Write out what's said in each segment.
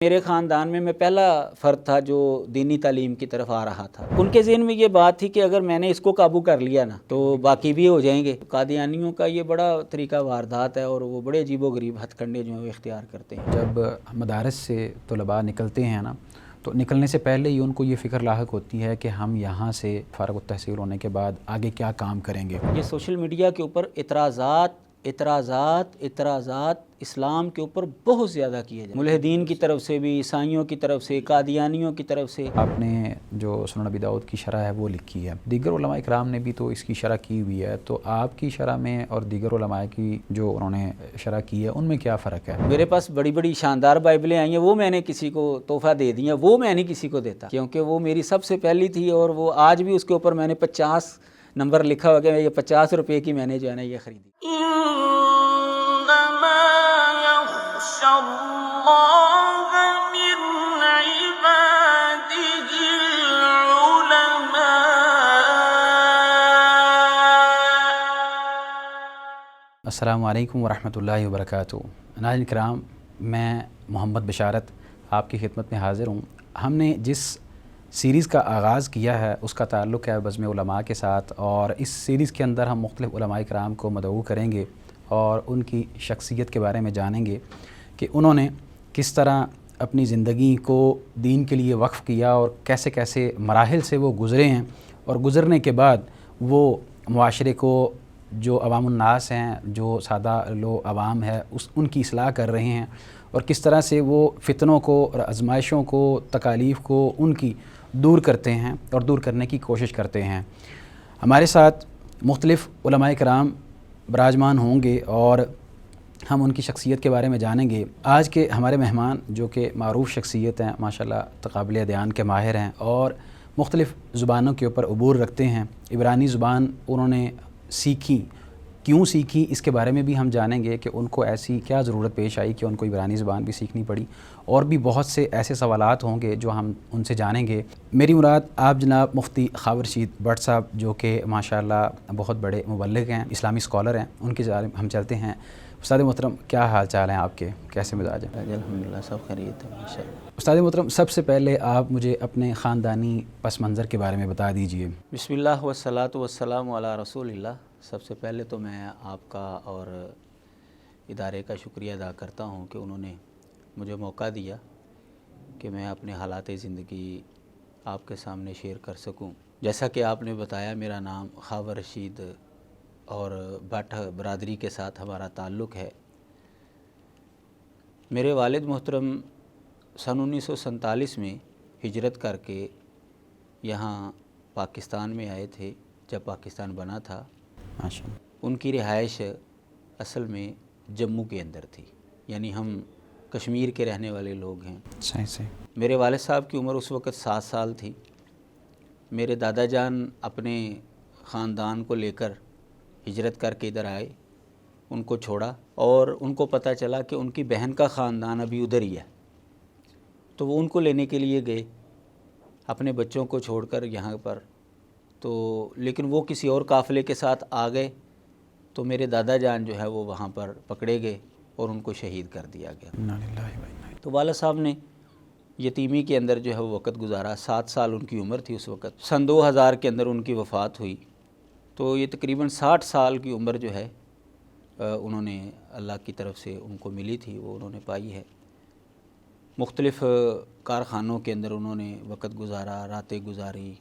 میرے خاندان میں پہلا فرد تھا جو دینی تعلیم کی طرف آ رہا تھا۔ ان کے ذہن میں یہ بات تھی کہ اگر میں نے اس کو قابو کر لیا نا تو باقی بھی ہو جائیں گے۔ قادیانیوں کا یہ بڑا طریقہ واردات ہے اور وہ بڑے عجیب و غریب ہتھ کنڈے جو ہیں وہ اختیار کرتے ہیں۔ جب مدارس سے طلباء نکلتے ہیں نا تو نکلنے سے پہلے ہی ان کو یہ فکر لاحق ہوتی ہے کہ ہم یہاں سے فارغ التحصیل ہونے کے بعد آگے کیا کام کریں گے۔ یہ سوشل میڈیا کے اوپر اعتراضات اسلام کے اوپر بہت زیادہ کیے جائیں، ملحدین کی طرف سے بھی، عیسائیوں کی طرف سے، قادیانیوں کی طرف سے۔ آپ نے جو سنن ابی داؤد کی شرح ہے وہ لکھی ہے، دیگر علماء اکرام نے بھی تو اس کی شرح کی ہوئی ہے، تو آپ کی شرح میں اور دیگر علماء کی جو انہوں نے شرح کی ہے ان میں کیا فرق ہے؟ میرے پاس بڑی بڑی شاندار بائبلیں آئی ہیں، وہ میں نے کسی کو تحفہ دے دی ہیں، وہ میں نہیں کسی کو دیتا کیونکہ وہ میری سب سے پہلی تھی، اور وہ آج بھی اس کے اوپر میں نے 50 نمبر لکھا ہوا کہ یہ 50 روپے کی میں نے جو ہے نا یہ خریدی۔ السلام علیکم ورحمۃ اللہ وبرکاتہ۔ ناظرین کرام، میں محمد بشارت آپ کی خدمت میں حاضر ہوں۔ ہم نے جس سیریز کا آغاز کیا ہے اس کا تعلق ہے بزم علماء کے ساتھ، اور اس سیریز کے اندر ہم مختلف علماء کرام کو مدعو کریں گے اور ان کی شخصیت کے بارے میں جانیں گے کہ انہوں نے کس طرح اپنی زندگی کو دین کے لیے وقف کیا اور کیسے کیسے مراحل سے وہ گزرے ہیں، اور گزرنے کے بعد وہ معاشرے کو جو عوام الناس ہیں، جو سادہ عوام ہے ان کی اصلاح کر رہے ہیں، اور کس طرح سے وہ فتنوں کو اور آزمائشوں کو، تکالیف کو ان کی دور کرتے ہیں اور دور کرنے کی کوشش کرتے ہیں۔ ہمارے ساتھ مختلف علماء کرام براجمان ہوں گے اور ہم ان کی شخصیت کے بارے میں جانیں گے۔ آج کے ہمارے مہمان جو کہ معروف شخصیت ہیں، ماشاءاللہ تقابل ادیان کے ماہر ہیں اور مختلف زبانوں کے اوپر عبور رکھتے ہیں۔ عبرانی زبان انہوں نے سیکھی، کیوں سیکھی اس کے بارے میں بھی ہم جانیں گے کہ ان کو ایسی کیا ضرورت پیش آئی کہ ان کو عبرانی زبان بھی سیکھنی پڑی، اور بھی بہت سے ایسے سوالات ہوں گے جو ہم ان سے جانیں گے۔ میری مراد آپ جناب مفتی خاور رشید بٹ صاحب جو کہ ماشاءاللہ بہت بڑے مبلغ ہیں، اسلامی اسکالر ہیں، ان کی جانب ہم چلتے ہیں۔ استاد محترم، کیا حال چال ہیں آپ کے؟ کیسے مزاج ہیں؟ الحمدللہ سب خیریت ہے ماشاءاللہ۔ استاد محترم، سب سے پہلے آپ مجھے اپنے خاندانی پس منظر کے بارے میں بتا دیجئے۔ بسم اللہ والصلاۃ والسلام علی رسول اللہ۔ سب سے پہلے تو میں آپ کا اور ادارے کا شکریہ ادا کرتا ہوں کہ انہوں نے مجھے موقع دیا کہ میں اپنے حالات زندگی آپ کے سامنے شیئر کر سکوں۔ جیسا کہ آپ نے بتایا، میرا نام خاور رشید اور بٹ برادری کے ساتھ ہمارا تعلق ہے۔ میرے والد محترم سن 1947 میں ہجرت کر کے یہاں پاکستان میں آئے تھے جب پاکستان بنا تھا۔ ان کی رہائش اصل میں جموں کے اندر تھی، یعنی ہم کشمیر کے رہنے والے لوگ ہیں۔ صحیح۔ میرے والد صاحب کی عمر اس وقت 7 سال تھی۔ میرے دادا جان اپنے خاندان کو لے کر ہجرت کر کے ادھر آئے، ان کو چھوڑا، اور ان کو پتہ چلا کہ ان کی بہن کا خاندان ابھی ادھر ہی ہے، تو وہ ان کو لینے کے لیے گئے اپنے بچوں کو چھوڑ کر یہاں پر، تو لیکن وہ کسی اور قافلے کے ساتھ آ گئے، تو میرے دادا جان جو ہے وہ وہاں پر پکڑے گئے اور ان کو شہید کر دیا گیا۔ تو والد صاحب نے یتیمی کے اندر جو ہے وہ وقت گزارا۔ 7 سال ان کی عمر تھی اس وقت۔ سن 2000 کے اندر ان کی وفات ہوئی، تو یہ تقریباً 60 سال کی عمر جو ہے انہوں نے اللہ کی طرف سے ان کو ملی تھی، وہ انہوں نے پائی ہے۔ مختلف کارخانوں کے اندر انہوں نے وقت گزارا، راتیں گزاری۔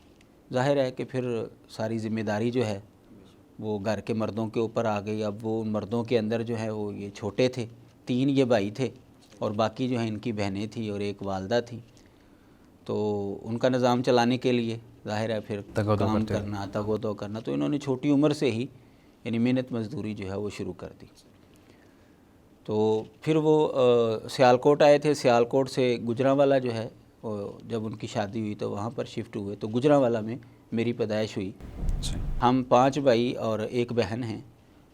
ظاہر ہے کہ پھر ساری ذمہ داری جو ہے وہ گھر کے مردوں کے اوپر آ گئی۔ اب وہ ان مردوں کے اندر جو ہے وہ یہ چھوٹے تھے، 3 یہ بھائی تھے، اور باقی جو ہیں ان کی بہنیں تھیں اور ایک والدہ تھی، تو ان کا نظام چلانے کے لیے ظاہر ہے پھر کام کرنا، تگ و دو کرنا، تو انہوں نے چھوٹی عمر سے ہی یعنی محنت مزدوری جو ہے وہ شروع کر دی۔ تو پھر وہ سیالکوٹ آئے تھے، سیالکوٹ سے گجرانوالا جو ہے جب ان کی شادی ہوئی تو وہاں پر شفٹ ہوئے، تو گجرانوالا میں میری پیدائش ہوئی۔ ہم 5 بھائی اور 1 بہن ہیں،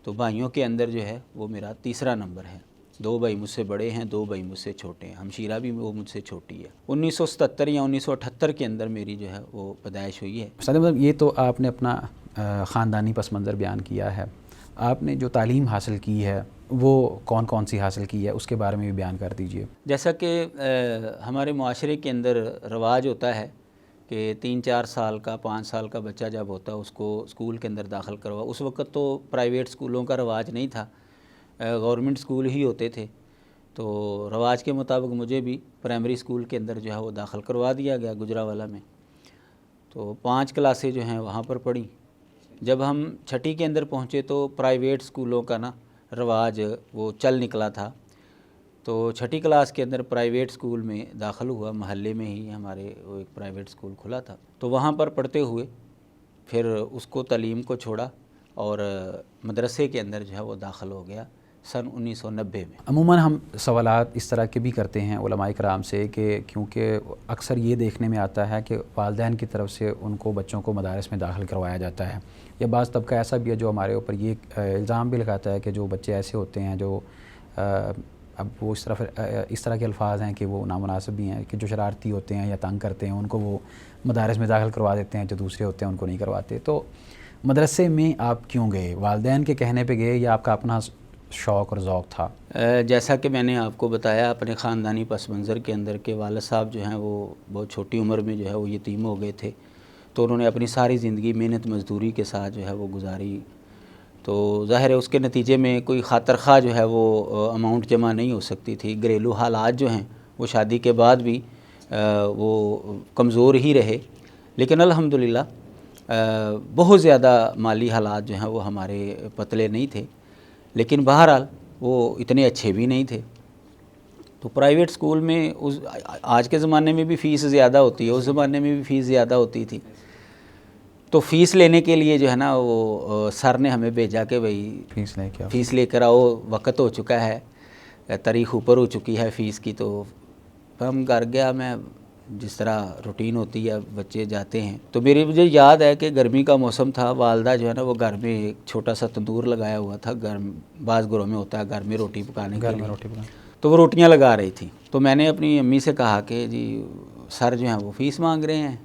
تو بھائیوں کے اندر جو ہے وہ میرا تیسرا نمبر ہے۔ 2 بھائی مجھ سے بڑے ہیں، 2 بھائی مجھ سے چھوٹے ہیں، ہمشیرہ بھی وہ مجھ سے چھوٹی ہے۔ 1977 یا 1978 کے اندر میری جو ہے وہ پیدائش ہوئی ہے۔ مطلب یہ تو آپ نے اپنا خاندانی پس منظر بیان کیا ہے، آپ نے جو تعلیم حاصل کی ہے وہ کون کون سی حاصل کی ہے اس کے بارے میں بھی بیان کر دیجئے۔ جیسا کہ ہمارے معاشرے کے اندر رواج ہوتا ہے کہ 3-4 سال کا 5 سال کا بچہ جب ہوتا ہے اس کو اسکول کے اندر داخل کروا، اس وقت تو پرائیویٹ اسکولوں کا رواج نہیں تھا، گورنمنٹ اسکول ہی ہوتے تھے، تو رواج کے مطابق مجھے بھی پرائمری اسکول کے اندر جو ہے وہ داخل کروا دیا گیا گجرانوالہ میں۔ تو 5 کلاسیں جو ہیں وہاں پر پڑھی۔ جب ہم چھٹی کے اندر پہنچے تو پرائیویٹ اسکولوں کا نا رواج وہ چل نکلا تھا، تو چھٹی کلاس کے اندر پرائیویٹ اسکول میں داخل ہوا، محلے میں ہی ہمارے وہ ایک پرائیویٹ اسکول کھلا تھا، تو وہاں پر پڑھتے ہوئے پھر اس کو تعلیم کو چھوڑا اور مدرسے کے اندر جو ہے وہ داخل ہو گیا سن 1990 میں۔ عموماً ہم سوالات اس طرح کے بھی کرتے ہیں علماء کرام سے کہ کیونکہ اکثر یہ دیکھنے میں آتا ہے کہ والدین کی طرف سے ان کو بچوں کو مدارس میں داخل کروایا جاتا ہے، یا بعض طبقہ ایسا بھی ہے جو ہمارے اوپر یہ الزام بھی لگاتا ہے کہ جو بچے ایسے ہوتے ہیں جو اب وہ اس طرح کے الفاظ ہیں کہ وہ نامناسب بھی ہیں کہ جو شرارتی ہوتے ہیں یا تنگ کرتے ہیں ان کو وہ مدارس میں داخل کروا دیتے ہیں، جو دوسرے ہوتے ہیں ان کو نہیں کرواتے۔ تو مدرسے میں آپ کیوں گئے؟ والدین کے کہنے پہ گئے یا آپ کا اپنا شوق اور ذوق تھا؟ جیسا کہ میں نے آپ کو بتایا اپنے خاندانی پس منظر کے اندر کہ والد صاحب جو ہیں وہ بہت چھوٹی عمر میں جو ہے وہ یتیم ہو گئے تھے، تو انہوں نے اپنی ساری زندگی محنت مزدوری کے ساتھ جو ہے وہ گزاری، تو ظاہر ہے اس کے نتیجے میں کوئی خاطر خواہ جو ہے وہ اماؤنٹ جمع نہیں ہو سکتی تھی۔ گھریلو حالات جو ہیں وہ شادی کے بعد بھی وہ کمزور ہی رہے، لیکن الحمدللہ بہت زیادہ مالی حالات جو ہیں وہ ہمارے پتلے نہیں تھے، لیکن بہرحال وہ اتنے اچھے بھی نہیں تھے۔ تو پرائیویٹ اسکول میں آج کے زمانے میں بھی فیس زیادہ ہوتی ہے، اس زمانے میں بھی فیس زیادہ ہوتی تھی، تو فیس لینے کے لیے جو ہے نا وہ سر نے ہمیں بھیجا کہ بھائی فیس لے کر آؤ، وقت ہو چکا ہے، تاریخ اوپر ہو چکی ہے فیس کی۔ تو ہم گھر گیا، میں جس طرح روٹین ہوتی ہے بچے جاتے ہیں، تو مجھے یاد ہے کہ گرمی کا موسم تھا، والدہ جو ہے نا وہ گھر میں ایک چھوٹا سا تندور لگایا ہوا تھا، بعض گھروں میں ہوتا ہے گھر میں روٹی پکانے کے لیے، تو وہ روٹیاں لگا رہی تھیں۔ تو میں نے اپنی امی سے کہا کہ جی سر جو ہیں وہ فیس مانگ رہے ہیں،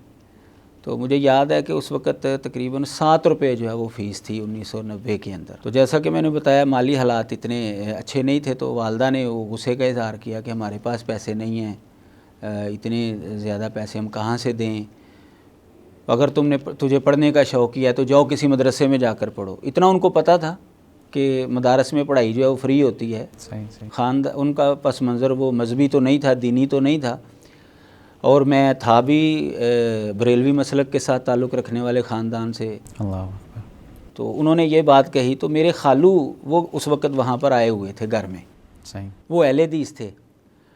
تو مجھے یاد ہے کہ اس وقت تقریباً 7 روپے جو ہے وہ فیس تھی 1990 کے اندر۔ تو جیسا کہ میں نے بتایا مالی حالات اتنے اچھے نہیں تھے، تو والدہ نے وہ غصے کا اظہار کیا کہ ہمارے پاس پیسے نہیں ہیں، اتنے زیادہ پیسے ہم کہاں سے دیں، اگر تجھے پڑھنے کا شوق ہے تو جاؤ کسی مدرسے میں جا کر پڑھو۔ اتنا ان کو پتہ تھا کہ مدارس میں پڑھائی جو ہے وہ فری ہوتی ہے۔ ان کا پس منظر وہ مذہبی تو نہیں تھا، دینی تو نہیں تھا، اور میں تھا بھی بریلوی مسلک کے ساتھ تعلق رکھنے والے خاندان سے۔ تو انہوں نے یہ بات کہی، تو میرے خالو وہ اس وقت وہاں پر آئے ہوئے تھے گھر میں، وہ اہل حدیث تھے،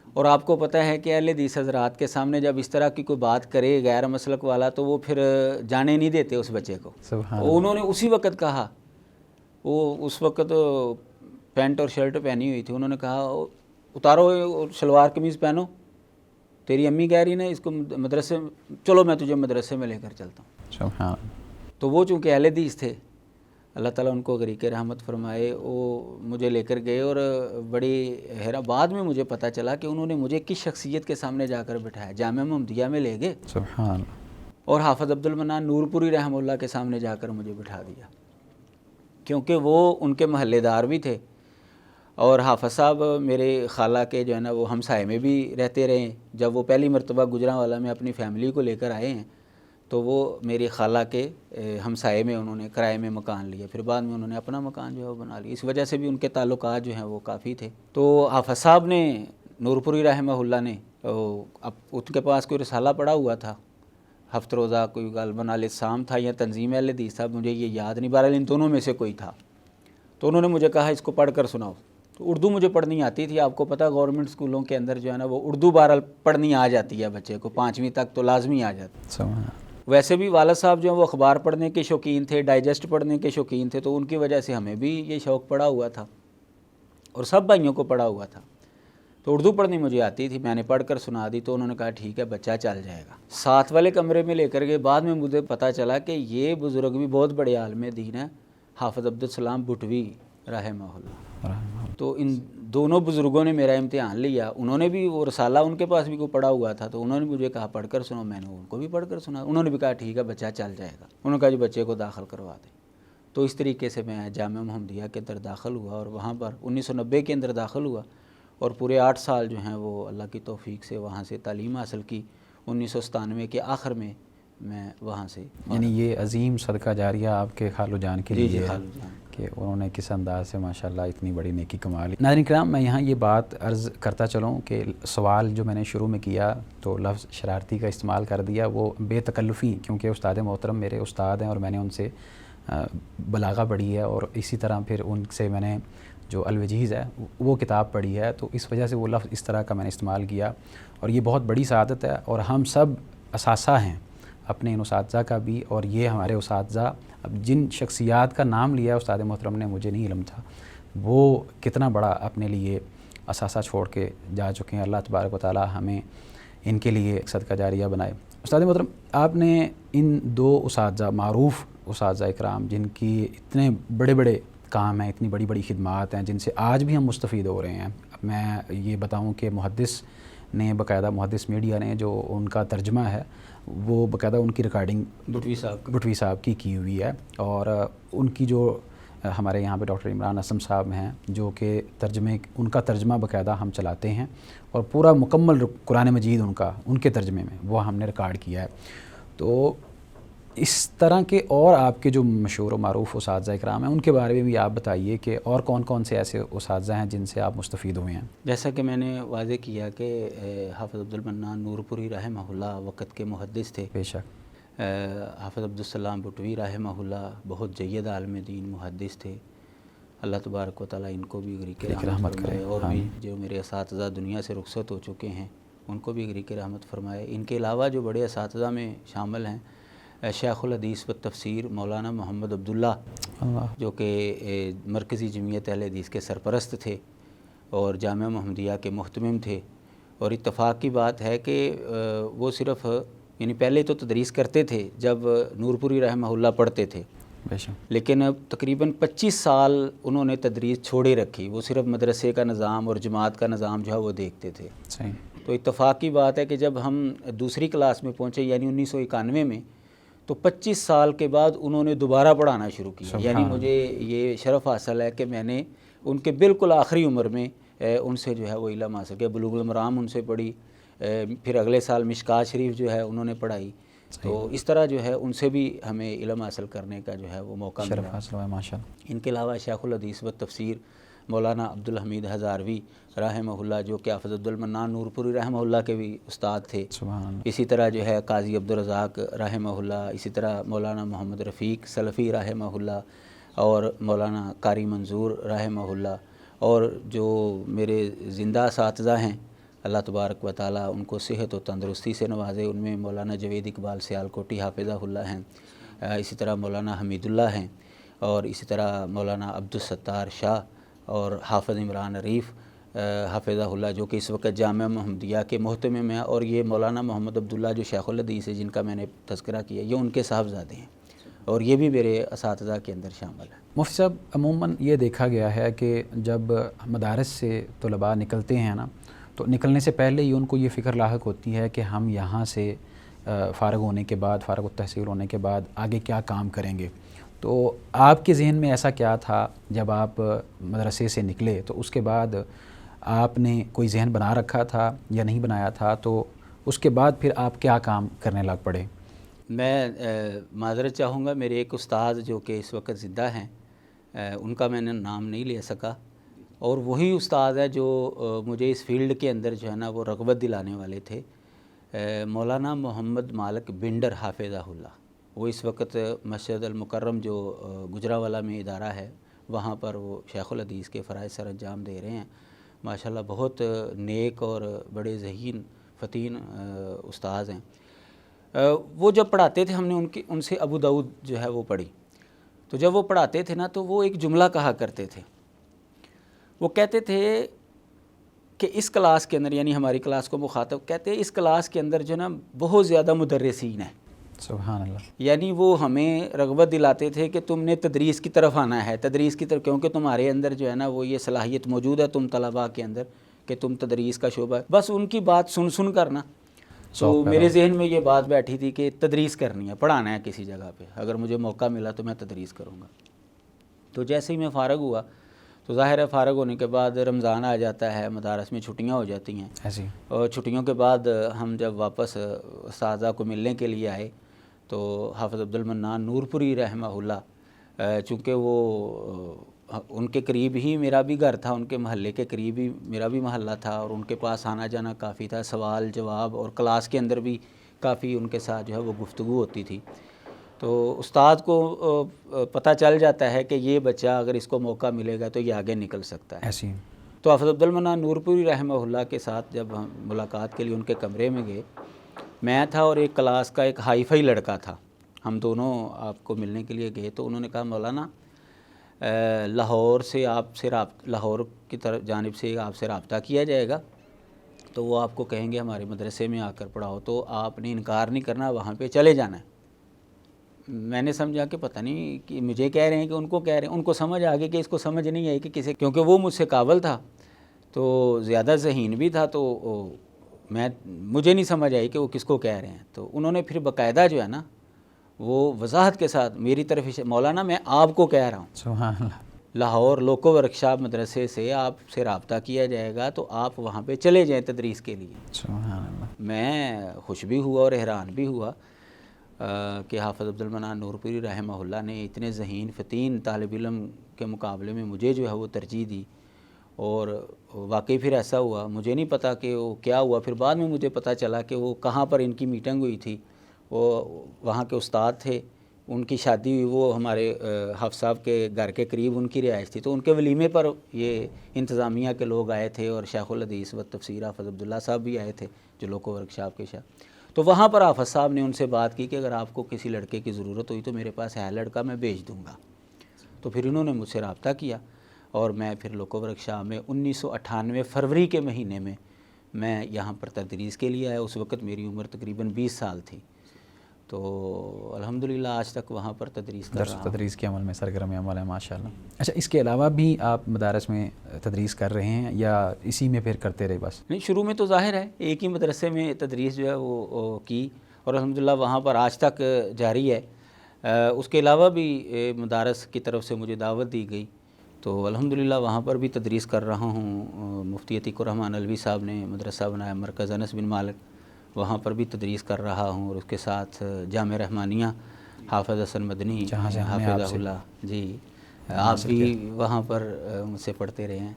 اور آپ کو پتہ ہے کہ اہل حدیث حضرات کے سامنے جب اس طرح کی کوئی بات کرے غیر مسلک والا تو وہ پھر جانے نہیں دیتے اس بچے کو۔ انہوں نے اسی وقت کہا، وہ اس وقت پینٹ اور شرٹ پہنی ہوئی تھی، انہوں نے کہا اتارو شلوار قمیض پہنو، تیری امی کہہ رہی نا اس کو مدرسے، چلو میں تجھے مدرسے میں لے کر چلتا ہوں۔ تو وہ چونکہ اہل حدیث تھے، اللہ تعالیٰ ان کو غریق رحمت فرمائے، وہ مجھے لے کر گئے، اور بڑی حیران بعد میں مجھے پتہ چلا کہ انہوں نے مجھے کس شخصیت کے سامنے جا کر بٹھایا، جامعہ محمدیہ میں لے گئے اور حافظ عبد المنان نور پوری رحمہ اللہ کے سامنے جا کر مجھے بٹھا دیا، کیونکہ وہ ان کے محلے دار بھی تھے، اور حافظ صاحب میرے خالہ کے جو ہے نا وہ ہمسائے میں بھی رہتے رہے۔ جب وہ پہلی مرتبہ گجرانوالہ میں اپنی فیملی کو لے کر آئے ہیں تو وہ میری خالہ کے ہمسائے میں انہوں نے کرائے میں مکان لیا، پھر بعد میں انہوں نے اپنا مکان جو ہے وہ بنا لیا، اس وجہ سے بھی ان کے تعلقات جو ہیں وہ کافی تھے۔ تو حافظ صاحب نے نور پوری رحمہ اللہ نے اب ان کے پاس کوئی رسالہ پڑا ہوا تھا، ہفت روزہ کوئی غالباً الاسلام تھا یا تنظیم اہل حدیث تھا، مجھے یہ یاد نہیں، بہرحال ان دونوں میں سے کوئی تھا، تو انہوں نے مجھے کہا اس کو پڑھ کر سناؤ۔ تو اردو مجھے پڑھنی آتی تھی، آپ کو پتہ گورنمنٹ اسکولوں کے اندر جو ہے نا وہ اردو بہرحال پڑھنی آ جاتی ہے بچے کو، 5ویں تک تو لازمی آ جاتی۔ ویسے بھی والد صاحب جو ہیں وہ اخبار پڑھنے کے شوقین تھے، ڈائجسٹ پڑھنے کے شوقین تھے، تو ان کی وجہ سے ہمیں بھی یہ شوق پڑا ہوا تھا اور سب بھائیوں کو پڑا ہوا تھا، تو اردو پڑھنی مجھے آتی تھی، میں نے پڑھ کر سنا دی، تو انہوں نے کہا ٹھیک ہے بچہ چل جائے گا۔ ساتھ والے کمرے میں لے کر گئے، بعد میں مجھے پتہ چلا کہ یہ بزرگ بھی بہت بڑے عالم دین ہیں، حافظ عبدالسلام بھٹوی رحمہ اللہ۔ تو ان دونوں بزرگوں نے میرا امتحان لیا، انہوں نے بھی وہ رسالہ ان کے پاس بھی کوئی پڑھا ہوا تھا، تو انہوں نے مجھے کہا پڑھ کر سنو، میں نے ان کو بھی پڑھ کر سنا، انہوں نے بھی کہا ٹھیک ہے بچہ چل جائے گا، انہوں نے کہا جی بچے کو داخل کروا دیں۔ تو اس طریقے سے میں جامعہ محمدیہ کے اندر داخل ہوا اور وہاں پر 1990 کے اندر داخل ہوا اور پورے 8 سال جو ہیں وہ اللہ کی توفیق سے وہاں سے تعلیم حاصل کی. 1997 کے آخر میں وہاں سے. یعنی یہ عظیم صدقہ جاریہ آپ کے خالو جان کے لیے ہے خالو جان کہ انہوں نے کس انداز سے ماشاءاللہ اتنی بڑی نیکی کما لی. ناظرین کرام، میں یہاں یہ بات عرض کرتا چلوں کہ سوال جو میں نے شروع میں کیا تو لفظ شرارتی کا استعمال کر دیا، وہ بے تکلفی، کیونکہ استاد محترم میرے استاد ہیں اور میں نے ان سے بلاغہ پڑھی ہے اور اسی طرح پھر ان سے میں نے جو الوجیز ہے وہ کتاب پڑھی ہے، تو اس وجہ سے وہ لفظ اس طرح کا میں نے استعمال کیا. اور یہ بہت بڑی سعادت ہے اور ہم سب اثاثہ ہیں اپنے ان اساتذہ کا بھی، اور یہ ہمارے اساتذہ اب جن شخصیات کا نام لیا ہے استاد محترم نے، مجھے نہیں علم تھا وہ کتنا بڑا اپنے لیے اثاثہ چھوڑ کے جا چکے ہیں. اللہ تبارک و تعالی ہمیں ان کے لیے صدقہ جاریہ بنائے. استاد محترم، آپ نے ان 2 اساتذہ، معروف اساتذہ اکرام جن کی اتنے بڑے بڑے کام ہیں، اتنی بڑی بڑی خدمات ہیں جن سے آج بھی ہم مستفید ہو رہے ہیں. میں یہ بتاؤں کہ محدث نے باقاعدہ، محدث میڈیا نے جو ان کا ترجمہ ہے وہ باقاعدہ ان کی ریکارڈنگ بٹوی صاحب کی ہوئی ہے، اور ان کی جو ہمارے یہاں پہ ڈاکٹر عمران اسم صاحب ہیں جو کہ ان کا ترجمہ باقاعدہ ہم چلاتے ہیں، اور پورا مکمل قرآن مجید ان کے ترجمے میں وہ ہم نے ریکارڈ کیا ہے. تو اس طرح کے اور آپ کے جو مشہور و معروف اساتذہ اکرام ہیں ان کے بارے میں بھی آپ بتائیے کہ اور کون کون سے ایسے اساتذہ ہیں جن سے آپ مستفید ہوئے ہیں. جیسا کہ میں نے واضح کیا کہ حافظ عبدالمنان نور پوری رحمہ اللہ وقت کے محدث تھے. بے شک. حافظ عبدالسلام بٹوی رحمہ اللہ بہت جید عالم دین محدث تھے. اللہ تبارک و تعالیٰ ان کو بھی غریق رحمت فرمائے، اور بھی جو میرے اساتذہ دنیا سے رخصت ہو چکے ہیں ان کو بھی غریق رحمت فرمائے. ان کے علاوہ جو بڑے اساتذہ میں شامل ہیں، شیخ الحدیث و تفسیر مولانا محمد عبداللہ جو کہ مرکزی جمعیت اہل حدیث کے سرپرست تھے اور جامعہ محمدیہ کے محتمم تھے. اور اتفاق کی بات ہے کہ وہ صرف یعنی پہلے تو تدریس کرتے تھے جب نور پوری رحمہ اللہ پڑھتے تھے، لیکن اب تقریباً 25 سال انہوں نے تدریس چھوڑے رکھی. وہ صرف مدرسے کا نظام اور جماعت کا نظام جو ہے وہ دیکھتے تھے. تو اتفاق کی بات ہے کہ جب ہم دوسری کلاس میں پہنچے یعنی 1991 میں، تو 25 سال کے بعد انہوں نے دوبارہ پڑھانا شروع کیا. یعنی مجھے یہ شرف حاصل ہے کہ میں نے ان کے بالکل آخری عمر میں ان سے جو ہے وہ علم حاصل کیا. بلوغ المرام ان سے پڑھی، پھر اگلے سال مشکات شریف جو ہے انہوں نے پڑھائی. تو اس طرح جو ہے ان سے بھی ہمیں علم حاصل کرنے کا جو ہے وہ موقع ملا. شرف حاصل ہوا ماشاءاللہ. ان کے علاوہ شیخ الحدیث و تفسیر مولانا عبدالحمید ہزاروی رحمہ اللہ جو کہ حافظ عبدالمنان نور پوری رحمہ اللہ کے بھی استاد تھے. اسی طرح جو ہے قاضی عبدالرزاق رحمہ اللہ، اسی طرح مولانا محمد رفیق سلفی رحمہ اللہ، اور مولانا قاری منظور رحمہ اللہ. اور جو میرے زندہ اساتذہ ہیں اللہ تبارک و تعالیٰ ان کو صحت و تندرستی سے نوازے، ان میں مولانا جوید اقبال سیالکوٹی حافظہ اللہ ہیں، اسی طرح مولانا حمید اللہ ہیں، اور اسی طرح مولانا عبدالستار شاہ اور حافظ عمران عریف حافظہ اللہ جو کہ اس وقت جامعہ محمدیہ کے محتمم ہیں. اور یہ مولانا محمد عبداللہ جو شیخ الحدیث ہے جن کا میں نے تذکرہ کیا، یہ ان کے صاحبزادے ہیں اور یہ بھی میرے اساتذہ کے اندر شامل ہیں. مفتی صاحب، عموماً یہ دیکھا گیا ہے کہ جب مدارس سے طلباء نکلتے ہیں نا، تو نکلنے سے پہلے ہی ان کو یہ فکر لاحق ہوتی ہے کہ ہم یہاں سے فارغ ہونے کے بعد، فارغ التحصیل ہونے کے بعد آگے کیا کام کریں گے. تو آپ کے ذہن میں ایسا کیا تھا جب آپ مدرسے سے نکلے؟ تو اس کے بعد آپ نے کوئی ذہن بنا رکھا تھا یا نہیں بنایا تھا؟ تو اس کے بعد پھر آپ کیا کام کرنے لگ پڑے؟ میں معذرت چاہوں گا، میرے ایک استاد جو کہ اس وقت زندہ ہیں ان کا میں نے نام نہیں لے سکا، اور وہی استاد ہے جو مجھے اس فیلڈ کے اندر جو ہے نا وہ رغبت دلانے والے تھے. مولانا محمد مالک بنڈر حافظہ اللہ. وہ اس وقت مسجد المکرم جو گجراوالا میں ادارہ ہے وہاں پر وہ شیخ الحدیث کے فرائض سر انجام دے رہے ہیں. ماشاءاللہ بہت نیک اور بڑے ذہین فتین استاذ ہیں. وہ جب پڑھاتے تھے ہم نے ان سے ابو داؤد جو ہے وہ پڑھی. تو جب وہ پڑھاتے تھے نا تو وہ ایک جملہ کہا کرتے تھے. وہ کہتے تھے کہ اس کلاس کے اندر، یعنی ہماری کلاس کو مخاطب کہتے ہیں، اس کلاس کے اندر جو نا بہت زیادہ مدرسین ہیں. سبحان اللہ. یعنی وہ ہمیں رغبت دلاتے تھے کہ تم نے تدریس کی طرف آنا ہے، تدریس کی طرف، کیونکہ تمہارے اندر جو ہے نا وہ یہ صلاحیت موجود ہے تم طلباء کے اندر کہ تم تدریس کا شعبہ. بس ان کی بات سن کر نا تو میرے ذہن میں یہ بات بیٹھی تھی کہ تدریس کرنی ہے، پڑھانا ہے کسی جگہ پہ. اگر مجھے موقع ملا تو میں تدریس کروں گا. تو جیسے ہی میں فارغ ہوا تو ظاہر ہے فارغ ہونے کے بعد رمضان آ جاتا ہے، مدارس میں چھٹیاں ہو جاتی ہیں، ایسی اور چھٹیوں کے بعد ہم جب واپس اساتذہ کو ملنے کے لیے آئے تو حافظ عبد المنان نور پوری رحمہ اللہ، چونکہ وہ ان کے قریب ہی میرا بھی گھر تھا، ان کے محلے کے قریب ہی میرا بھی محلہ تھا، اور ان کے پاس آنا جانا کافی تھا، سوال جواب اور کلاس کے اندر بھی کافی ان کے ساتھ جو ہے وہ گفتگو ہوتی تھی۔ تو استاد کو پتہ چل جاتا ہے کہ یہ بچہ اگر اس کو موقع ملے گا تو یہ آگے نکل سکتا ہے۔ ایسی تو حافظ عبد المنان نور پوری رحمہ اللہ کے ساتھ جب ہم ملاقات کے لیے ان کے کمرے میں گئے، میں تھا اور ایک کلاس کا ایک ہائی فائی لڑکا تھا، ہم دونوں آپ کو ملنے کے لیے گئے تو انہوں نے کہا مولانا لاہور سے آپ سے لاہور کی طرف جانب سے آپ سے رابطہ کیا جائے گا، تو وہ آپ کو کہیں گے ہمارے مدرسے میں آ کر پڑھاؤ، تو آپ نے انکار نہیں کرنا، وہاں پہ چلے جانا ہے۔ میں نے سمجھا کہ پتہ نہیں کہ مجھے کہہ رہے ہیں کہ ان کو کہہ رہے ہیں، ان کو سمجھ آ گئی کہ اس کو سمجھ نہیں آئی کہ کسی، کیونکہ وہ مجھ سے قابل تھا تو زیادہ ذہین بھی تھا، تو مجھے نہیں سمجھ آئی کہ وہ کس کو کہہ رہے ہیں۔ تو انہوں نے پھر باقاعدہ جو ہے نا وہ وضاحت کے ساتھ میری طرف مولانا میں آپ کو کہہ رہا ہوں، سبحان اللہ، لاہور لوکو ورکشاپ مدرسے سے آپ سے رابطہ کیا جائے گا تو آپ وہاں پہ چلے جائیں تدریس کے لیے۔ سبحان اللہ، میں خوش بھی ہوا اور حیران بھی ہوا کہ حافظ عبد المنان نور پوری رحمہ اللہ نے اتنے ذہین فتین طالب علم کے مقابلے میں مجھے جو ہے وہ ترجیح دی، اور واقعی پھر ایسا ہوا، مجھے نہیں پتہ کہ وہ کیا ہوا، پھر بعد میں مجھے پتہ چلا کہ وہ کہاں پر ان کی میٹنگ ہوئی تھی، وہ وہاں کے استاد تھے، ان کی شادی ہوئی، وہ ہمارے حافظ صاحب کے گھر کے قریب ان کی رہائش تھی، تو ان کے ولیمے پر یہ انتظامیہ کے لوگ آئے تھے اور شیخ الحدیث و تفسیر حافظ عبداللہ صاحب بھی آئے تھے جو لوکو ورکشاپ کے تو وہاں پر حافظ صاحب نے ان سے بات کی کہ اگر آپ کو کسی لڑکے کی ضرورت ہوئی تو میرے پاس ہے لڑکا، میں بھیج دوں گا۔ تو پھر انہوں نے مجھ سے رابطہ کیا اور میں پھر لوکو ورکشاپ میں 1998 فروری کے مہینے میں یہاں پر تدریس کے لیے آیا۔ اس وقت میری عمر تقریباً 20 سال تھی، تو الحمدللہ آج تک وہاں پر تدریس کر رہا ہوں۔ تدریس کے عمل میں سرگرم عمل ہے ماشاءاللہ۔ اچھا، اس کے علاوہ بھی آپ مدارس میں تدریس کر رہے ہیں یا اسی میں پھر کرتے رہے بس؟ نہیں، شروع میں تو ظاہر ہے ایک ہی مدرسے میں تدریس جو ہے وہ کی، اور الحمدللہ وہاں پر آج تک جاری ہے۔ اس کے علاوہ بھی مدارس کی طرف سے مجھے دعوت دی گئی تو الحمدللہ وہاں پر بھی تدریس کر رہا ہوں۔ مفتی عتیق الرحمن علوی صاحب نے مدرسہ بنایا مرکز انس بن مالک، وہاں پر بھی تدریس کر رہا ہوں، اور اس کے ساتھ جامع رحمانیہ حافظ حسن مدنی حافظہ اللہ، جی آپ بھی وہاں پر مجھ سے پڑھتے رہے ہیں،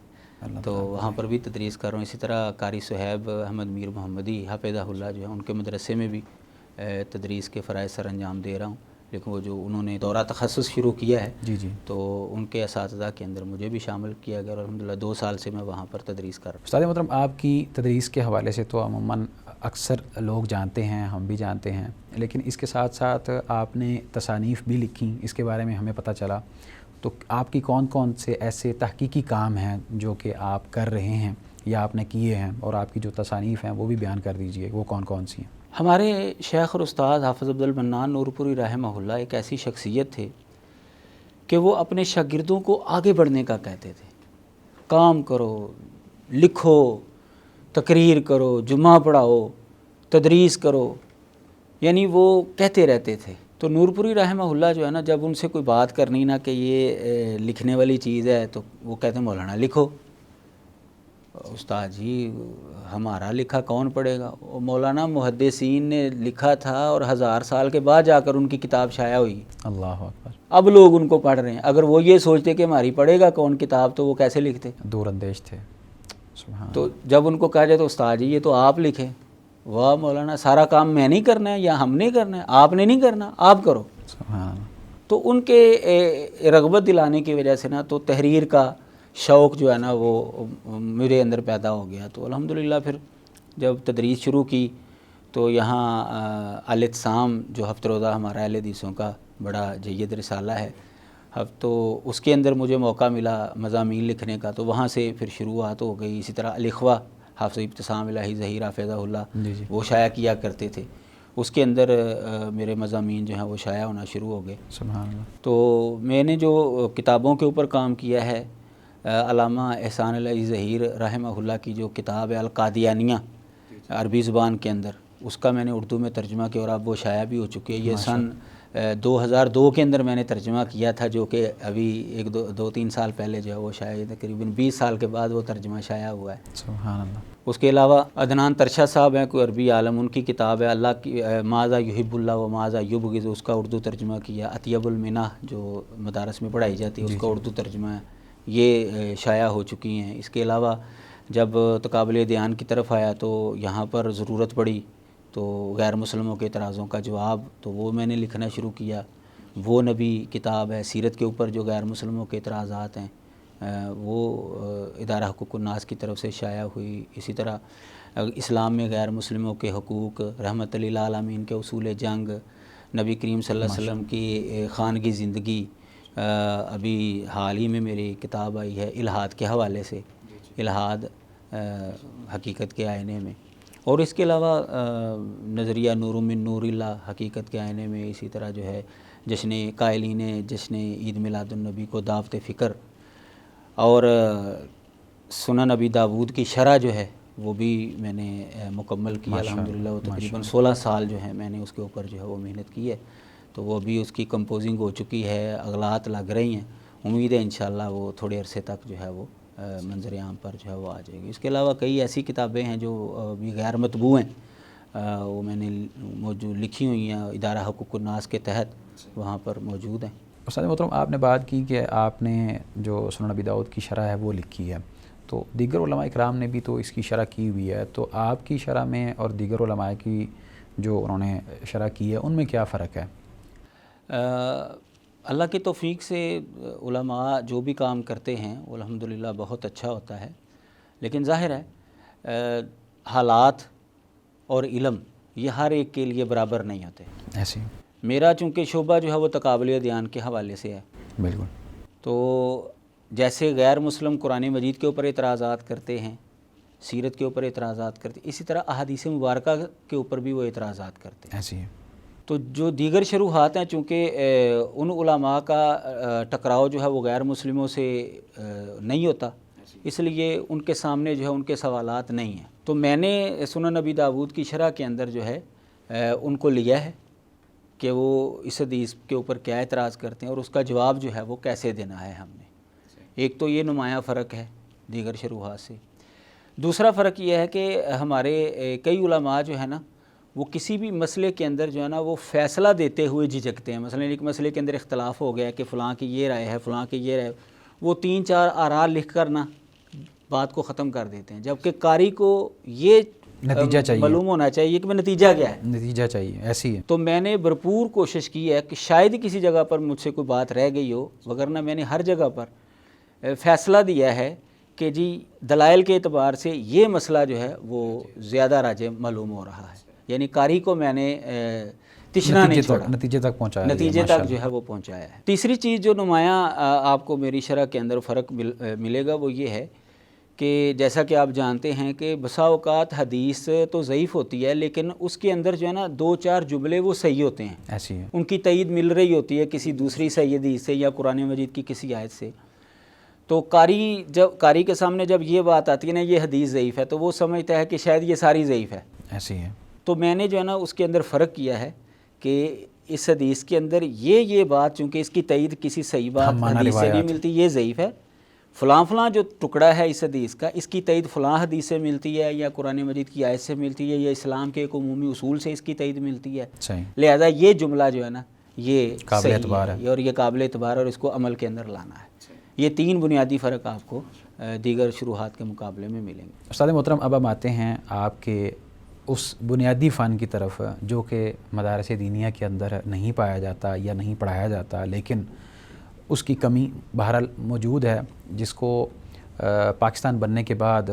تو وہاں پر بھی تدریس کر رہا ہوں۔ اسی طرح قاری صہیب احمد میر محمدی حافظہ اللہ جو ہے ان کے مدرسے میں بھی تدریس کے فرائض سر انجام دے رہا ہوں، لیکن وہ جو انہوں نے دورہ تخصص شروع کیا ہے جی تو ان کے اساتذہ کے اندر مجھے بھی شامل کیا گیا، اور الحمدللہ 2 سال سے میں وہاں پر تدریس کر رہا ہوں۔ استاد محترم، آپ کی تدریس کے حوالے سے تو عموماً اکثر لوگ جانتے ہیں، ہم بھی جانتے ہیں، لیکن اس کے ساتھ ساتھ آپ نے تصانیف بھی لکھی، اس کے بارے میں ہمیں پتہ چلا، تو آپ کی کون کون سے ایسے تحقیقی کام ہیں جو کہ آپ کر رہے ہیں یا آپ نے کیے ہیں، اور آپ کی جو تصانیف ہیں وہ بھی بیان کر دیجئے، وہ کون کون سی ہیں؟ ہمارے شیخ اور استاد حافظ عبد المنان نور پوری رحمہ اللہ ایک ایسی شخصیت تھے کہ وہ اپنے شاگردوں کو آگے بڑھنے کا کہتے تھے، کام کرو، لکھو، تقریر کرو، جمعہ پڑھاؤ، تدریس کرو، یعنی وہ کہتے رہتے تھے۔ تو نور پوری رحمہ اللہ جو ہے نا، جب ان سے کوئی بات کرنی نا کہ یہ لکھنے والی چیز ہے تو وہ کہتے ہیں مولانا لکھو۔ استاد جی ہمارا لکھا کون پڑھے گا؟ مولانا محدثین نے لکھا تھا اور 1000 سال کے بعد جا کر ان کی کتاب شائع ہوئی، اللہ اکبر، اب لوگ ان کو پڑھ رہے ہیں۔ اگر وہ یہ سوچتے کہ ہماری پڑھے گا کون کتاب تو وہ کیسے لکھتے؟ دور اندیش تھے، سبحان۔ تو جب ان کو کہا جائے تو استاد جی یہ تو آپ لکھیں، واہ مولانا سارا کام میں نہیں کرنا ہے یا ہم نہیں کرنا ہے، آپ نے نہیں کرنا، آپ کرو۔ سبحان۔ تو ان کے رغبت دلانے کی وجہ سے نا تو تحریر کا شوق جو ہے نا وہ میرے اندر پیدا ہو گیا۔ تو الحمدللہ پھر جب تدریس شروع کی تو یہاں الاعتصام جو ہفتہ روزہ ہمارا اہل حدیثوں کا بڑا جید رسالہ ہے، تو اس کے اندر مجھے موقع ملا مضامین لکھنے کا، تو وہاں سے پھر شروعات ہو گئی۔ اسی طرح الاخوہ حافظ ابتسام الہی ظہیر حافظہ اللہ وہ شائع کیا کرتے تھے، اس کے اندر میرے مضامین جو ہیں وہ شائع ہونا شروع ہو گئے۔ سبحان اللہ۔ تو میں نے جو کتابوں کے اوپر کام کیا ہے، علامہ احسان الہی ظہیر رحمہ اللہ کی جو کتاب ہے القادیانیہ عربی زبان کے اندر، اس کا میں نے اردو میں ترجمہ کیا اور اب وہ شائع بھی ہو چکی ہے. یہ سن 2002 کے اندر میں نے ترجمہ کیا تھا، جو کہ ابھی دو تین سال پہلے جو ہے وہ شائع، تقریباً 20 سال کے بعد وہ ترجمہ شائع ہوا ہے. سبحان اللہ. اس کے علاوہ عدنان ترشا صاحب ہیں، کوئی عربی عالم، ان کی کتاب ہے اللہ کی ماذا یحب اللہ و ماذا یبغض، اس کا اردو ترجمہ کیا. اطیب المنح جو مدارس میں پڑھائی جاتی ہے اس کا اردو ترجمہ ہے، یہ شائع ہو چکی ہیں. اس کے علاوہ جب تقابل ادیان کی طرف آیا تو یہاں پر ضرورت پڑی تو غیر مسلموں کے اعتراضوں کا جواب، تو وہ میں نے لکھنا شروع کیا. وہ نبی کتاب ہے سیرت کے اوپر جو غیر مسلموں کے اعتراضات ہیں، وہ ادارہ حقوق الناس کی طرف سے شائع ہوئی. اسی طرح اسلام میں غیر مسلموں کے حقوق، رحمت للعالمین کے اصول جنگ، نبی کریم صلی اللہ علیہ وسلم کی خانگی زندگی، ابھی حال ہی میں میری کتاب آئی ہے الہاد کے حوالے سے، الہاد حقیقت کے آئینے میں. اور اس کے علاوہ نظریہ نور من نور اللہ حقیقت کے آئینے میں. اسی طرح جو ہے جشن قائلین جشن عید میلاد النبی کو دعوت فکر، اور سنن نبی داود کی شرح جو ہے وہ بھی میں نے مکمل کیا الحمدللہ. وہ تقریباً 16 سال جو ہے میں نے اس کے اوپر جو ہے وہ محنت کی ہے. تو وہ بھی اس کی کمپوزنگ ہو چکی ہے، اغلاط لگ رہی ہیں. امید ہے انشاءاللہ وہ تھوڑے عرصے تک جو ہے وہ منظر عام پر جو ہے وہ آ جائے گی. اس کے علاوہ کئی ایسی کتابیں ہیں جو بھی غیر مطبوع ہیں، وہ میں نے موجود لکھی ہوئی ہیں ادارہ حقوق الناس کے تحت، وہاں پر موجود ہیں. استاد محترم، آپ نے بات کی کہ آپ نے جو سنن نبی داؤد کی شرح ہے وہ لکھی ہے، تو دیگر علماء اکرام نے بھی تو اس کی شرح کی ہوئی ہے، تو آپ کی شرح میں اور دیگر علماء کی جو انہوں نے شرح کی ہے ان میں کیا فرق ہے؟ اللہ کی توفیق سے علماء جو بھی کام کرتے ہیں وہ الحمدللہ بہت اچھا ہوتا ہے، لیکن ظاہر ہے حالات اور علم یہ ہر ایک کے لیے برابر نہیں ہوتے. ایسی میرا چونکہ شعبہ جو ہے وہ تقابل ادیان کے حوالے سے ہے، بالکل. تو جیسے غیر مسلم قرآن مجید کے اوپر اعتراضات کرتے ہیں، سیرت کے اوپر اعتراضات کرتے ہیں، اسی طرح احادیث مبارکہ کے اوپر بھی وہ اعتراضات کرتے ہیں. ایسی ہے. تو جو دیگر شروحات ہیں، چونکہ ان علماء کا ٹکراؤ جو ہے وہ غیر مسلموں سے نہیں ہوتا، اس لیے ان کے سامنے جو ہے ان کے سوالات نہیں ہیں. تو میں نے سنن نبی داود کی شرح کے اندر جو ہے ان کو لیا ہے کہ وہ اس حدیث کے اوپر کیا اعتراض کرتے ہیں اور اس کا جواب جو ہے وہ کیسے دینا ہے ہم نے. ایک تو یہ نمایاں فرق ہے دیگر شروحات سے. دوسرا فرق یہ ہے کہ ہمارے کئی علماء جو ہے نا وہ کسی بھی مسئلے کے اندر جو ہے نا وہ فیصلہ دیتے ہوئے جھجکتے ہیں. مثلا ایک مسئلے کے اندر اختلاف ہو گیا کہ فلاں کی یہ رائے ہے، فلاں کی یہ رائے، وہ 3-4 آراء لکھ کر نا بات کو ختم کر دیتے ہیں، جبکہ قاری کو یہ نتیجہ چاہیے، معلوم ہونا چاہیے کہ نتیجہ کیا ہے، نتیجہ چاہیے. ایسی ہے. تو میں نے بھرپور کوشش کی ہے کہ شاید ہی کسی جگہ پر مجھ سے کوئی بات رہ گئی ہو، وگرنہ میں نے ہر جگہ پر فیصلہ دیا ہے کہ جی دلائل کے اعتبار سے یہ مسئلہ جو ہے وہ زیادہ راجح معلوم ہو رہا ہے. یعنی قاری کو میں نے تشنا نہیں چھوڑا، نتیجے تک پہنچایا، نتیجے تک جو ہے وہ پہنچایا ہے. تیسری چیز جو نمایاں آپ کو میری شرح کے اندر فرق ملے گا وہ یہ ہے کہ جیسا کہ آپ جانتے ہیں کہ بسا اوقات حدیث تو ضعیف ہوتی ہے، لیکن اس کے اندر جو ہے نا 2-4 جملے وہ صحیح ہوتے ہیں. ایسی ہے. ان کی تائید مل رہی ہوتی ہے کسی دوسری صحیح حدیث سے یا قرآن مجید کی کسی آیت سے. تو قاری کے سامنے جب یہ بات آتی ہے نا یہ حدیث ضعیف ہے، تو وہ سمجھتا ہے کہ شاید یہ ساری ضعیف ہے. ایسی ہے. تو میں نے جو ہے نا اس کے اندر فرق کیا ہے کہ اس حدیث کے اندر یہ بات چونکہ اس کی تائید کسی صحیح بات حدیث سے نہیں ملتی، یہ ضعیف ہے. فلاں جو ٹکڑا ہے اس حدیث کا، اس کی تائید فلاں حدیث سے ملتی ہے یا قرآن مجید کی آیت سے ملتی ہے یا اسلام کے ایک عمومی اصول سے اس کی تائید ملتی ہے. لہذا یہ جملہ جو ہے نا یہ قابل اعتبار ہے اور یہ قابل اعتبار اور اس کو عمل کے اندر لانا ہے. یہ 3 بنیادی فرق آپ کو دیگر شروحات کے مقابلے میں ملیں گے. استاد محترم، اب ہم آتے ہیں آپ کے اس بنیادی فن کی طرف جو کہ مدارس دینیہ کے اندر نہیں پایا جاتا یا نہیں پڑھایا جاتا، لیکن اس کی کمی بہرحال موجود ہے، جس کو پاکستان بننے کے بعد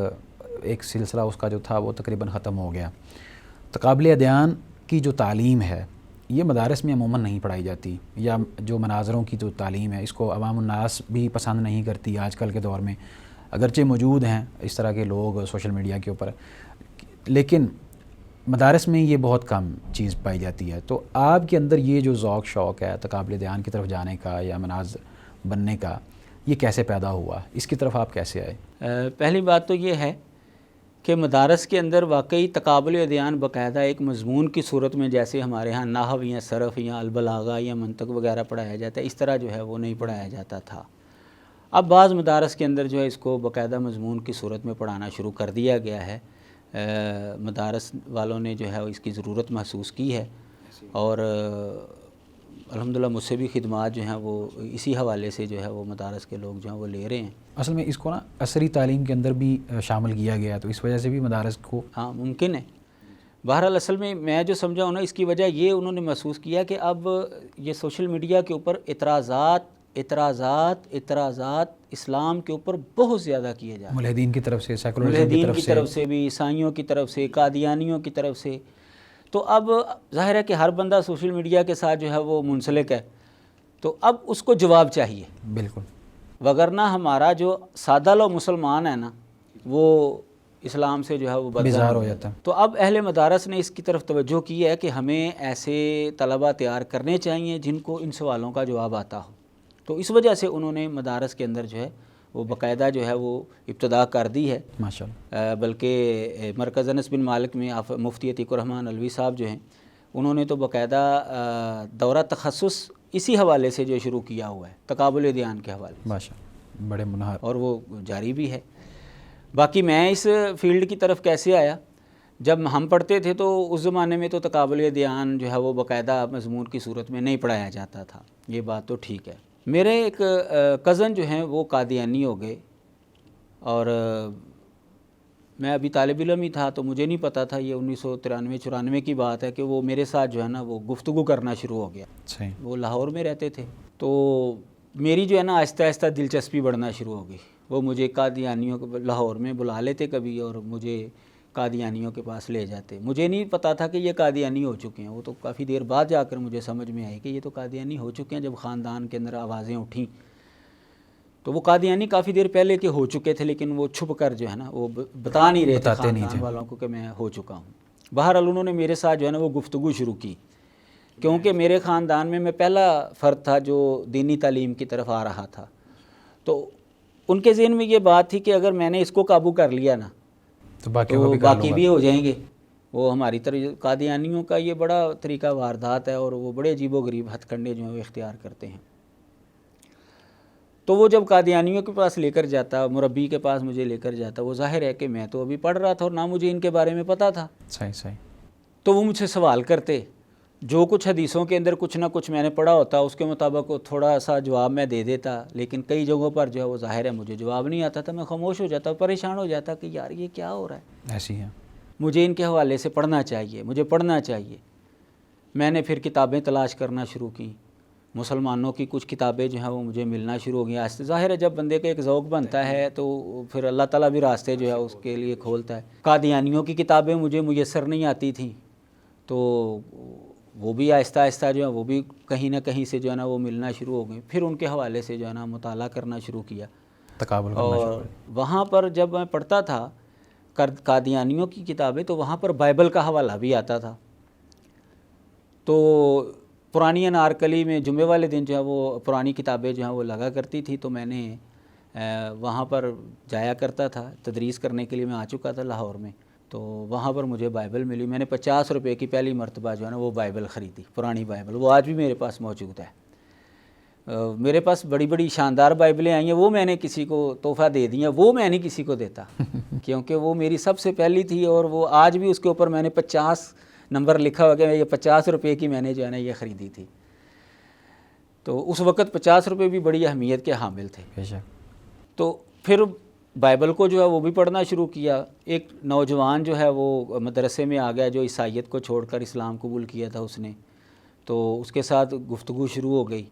ایک سلسلہ اس کا جو تھا وہ تقریباً ختم ہو گیا. تقابل ادیان کی جو تعلیم ہے یہ مدارس میں عموماً نہیں پڑھائی جاتی، یا جو مناظروں کی جو تعلیم ہے اس کو عوام الناس بھی پسند نہیں کرتی آج کل کے دور میں، اگرچہ موجود ہیں اس طرح کے لوگ سوشل میڈیا کے اوپر، لیکن مدارس میں یہ بہت کم چیز پائی جاتی ہے. تو آپ کے اندر یہ جو ذوق شوق ہے تقابل ادیان کی طرف جانے کا یا مناظر بننے کا، یہ کیسے پیدا ہوا؟ اس کی طرف آپ کیسے آئے؟ پہلی بات تو یہ ہے کہ مدارس کے اندر واقعی تقابل ادیان باقاعدہ ایک مضمون کی صورت میں، جیسے ہمارے ہاں نحو یا صرف یا البلاغہ یا منطق وغیرہ پڑھایا جاتا ہے، اس طرح جو ہے وہ نہیں پڑھایا جاتا تھا۔ اب بعض مدارس کے اندر جو ہے اس کو باقاعدہ مضمون کی صورت میں پڑھانا شروع کر دیا گیا ہے۔ مدارس والوں نے جو ہے اس کی ضرورت محسوس کی ہے، اور الحمدللہ مجھ سے بھی خدمات جو ہیں وہ اسی حوالے سے جو ہے وہ مدارس کے لوگ جو ہیں وہ لے رہے ہیں۔ اصل میں اس کو نا عصری تعلیم کے اندر بھی شامل کیا گیا، تو اس وجہ سے بھی مدارس کو ہاں ممکن ہے۔ بہرحال اصل میں جو سمجھا ہوں نا، اس کی وجہ یہ انہوں نے محسوس کیا کہ اب یہ سوشل میڈیا کے اوپر اعتراضات اسلام کے اوپر بہت زیادہ کیے جا رہے ہیں، ملحدین کی طرف سے، سیکولرزم ملحدین کی طرف سے بھی، عیسائیوں کی طرف سے، قادیانیوں کی طرف سے۔ تو اب ظاہر ہے کہ ہر بندہ سوشل میڈیا کے ساتھ جو ہے وہ منسلک ہے، تو اب اس کو جواب چاہیے، بالکل، وگرنہ ہمارا جو سادہ لو مسلمان ہے نا، وہ اسلام سے جو ہے وہ بیزار ہو جاتا ہے۔ تو اب اہل مدارس نے اس کی طرف توجہ کی ہے کہ ہمیں ایسے طلبہ تیار کرنے چاہیے جن کو ان سوالوں کا جواب آتا ہو۔ تو اس وجہ سے انہوں نے مدارس کے اندر جو ہے وہ باقاعدہ جو ہے وہ ابتدا کر دی ہے۔ ماشاءاللہ۔ بلکہ مرکز انس بن مالک میں مفتی عتیق الرحمن علوی صاحب جو ہیں، انہوں نے تو باقاعدہ دورہ تخصص اسی حوالے سے جو شروع کیا ہوا ہے، تقابل ادیان کے حوالے سے، ماشاءاللہ، بڑے منہار، اور وہ جاری بھی ہے۔ باقی میں اس فیلڈ کی طرف کیسے آیا، جب ہم پڑھتے تھے تو اس زمانے میں تو تقابل ادیان جو ہے وہ باقاعدہ مضمون کی صورت میں نہیں پڑھایا جاتا تھا، یہ بات تو ٹھیک ہے۔ میرے ایک کزن جو ہیں وہ قادیانی ہو گئے، اور میں ابھی طالب علم ہی تھا، تو مجھے نہیں پتا تھا، یہ 1993-94 کی بات ہے کہ وہ میرے ساتھ جو ہے نا وہ گفتگو کرنا شروع ہو گیا۔ وہ لاہور میں رہتے تھے، تو میری جو ہے نا آہستہ آہستہ دلچسپی بڑھنا شروع ہو گئی۔ وہ مجھے قادیانیوں کو لاہور میں بلا لیتے کبھی، اور مجھے قادیانیوں کے پاس لے جاتے۔ مجھے نہیں پتا تھا کہ یہ قادیانی ہو چکے ہیں، وہ تو کافی دیر بعد جا کر مجھے سمجھ میں آئی کہ یہ تو قادیانی ہو چکے ہیں۔ جب خاندان کے اندر آوازیں اٹھیں تو وہ قادیانی کافی دیر پہلے کے ہو چکے تھے، لیکن وہ چھپ کر جو ہے نا وہ بتا نہیں رہے تھے خاندان والوں کو کہ میں ہو چکا ہوں۔ بہرحال انہوں نے میرے ساتھ جو ہے نا وہ گفتگو شروع کی، کیونکہ میرے خاندان میں پہلا فرد تھا جو دینی تعلیم کی طرف آ رہا تھا۔ تو ان کے ذہن میں یہ بات تھی کہ اگر میں نے اس کو قابو کر لیا نا تو باقی بھی ہو جائیں گے۔ وہ ہماری طرح قادیانیوں کا یہ بڑا طریقہ واردات ہے، اور وہ بڑے عجیب و غریب ہتھ کنڈے جو ہیں وہ اختیار کرتے ہیں۔ تو وہ جب قادیانیوں کے پاس لے کر جاتا، مربی کے پاس مجھے لے کر جاتا، وہ ظاہر ہے کہ میں تو ابھی پڑھ رہا تھا اور نہ مجھے ان کے بارے میں پتہ تھا۔ صحیح۔ تو وہ مجھ سے سوال کرتے، جو کچھ حدیثوں کے اندر کچھ نہ کچھ میں نے پڑھا ہوتا اس کے مطابق وہ تھوڑا سا جواب میں دے دیتا، لیکن کئی جگہوں پر جو ہے وہ ظاہر ہے مجھے جواب نہیں آتا تھا۔ میں خاموش ہو جاتا، پریشان ہو جاتا کہ یار یہ کیا ہو رہا ہے، ایسی ہے، مجھے ان کے حوالے سے پڑھنا چاہیے، مجھے پڑھنا چاہیے۔ میں نے پھر کتابیں تلاش کرنا شروع کی، مسلمانوں کی کچھ کتابیں جو ہیں وہ مجھے ملنا شروع ہو گئیں۔ ظاہر ہے جب بندے کا ایک ذوق بنتا ہے تو پھر اللہ تعالیٰ بھی راستے جو ہے اس کے لیے کھولتا ہے۔ قادیانیوں کی کتابیں مجھے میسر نہیں آتی تھیں، تو وہ بھی آہستہ آہستہ جو ہے وہ بھی کہیں نہ کہیں سے جو ہے نا وہ ملنا شروع ہو گئیں۔ پھر ان کے حوالے سے جو ہے نا مطالعہ کرنا شروع کیا، تقابل کرنا اور وہاں پر جب میں پڑھتا تھا قادیانیوں کی کتابیں تو وہاں پر بائبل کا حوالہ بھی آتا تھا۔ تو پرانی انارکلی میں جمعے والے دن جو ہے وہ پرانی کتابیں جو ہیں وہ لگا کرتی تھی، تو میں نے وہاں پر جایا کرتا تھا، تدریس کرنے کے لیے میں آ چکا تھا لاہور میں، تو وہاں پر مجھے بائبل ملی۔ میں نے 50 روپے کی پہلی مرتبہ جو ہے نا وہ بائبل خریدی، پرانی بائبل، وہ آج بھی میرے پاس موجود ہے۔ میرے پاس بڑی بڑی شاندار بائبلیں آئی ہیں، وہ میں نے کسی کو تحفہ دے دی ہیں، وہ میں نہیں کسی کو دیتا کیونکہ وہ میری سب سے پہلی تھی، اور وہ آج بھی اس کے اوپر میں نے 50 نمبر لکھا ہوا کہ یہ 50 روپے کی میں نے جو ہے نا یہ خریدی تھی۔ تو اس وقت 50 روپے بھی بڑی اہمیت کے حامل تھے۔ تو پھر بائبل کو جو ہے وہ بھی پڑھنا شروع کیا۔ ایک نوجوان جو ہے وہ مدرسے میں آ گیا جو عیسائیت کو چھوڑ کر اسلام قبول کیا تھا اس نے، تو اس کے ساتھ گفتگو شروع ہو گئی۔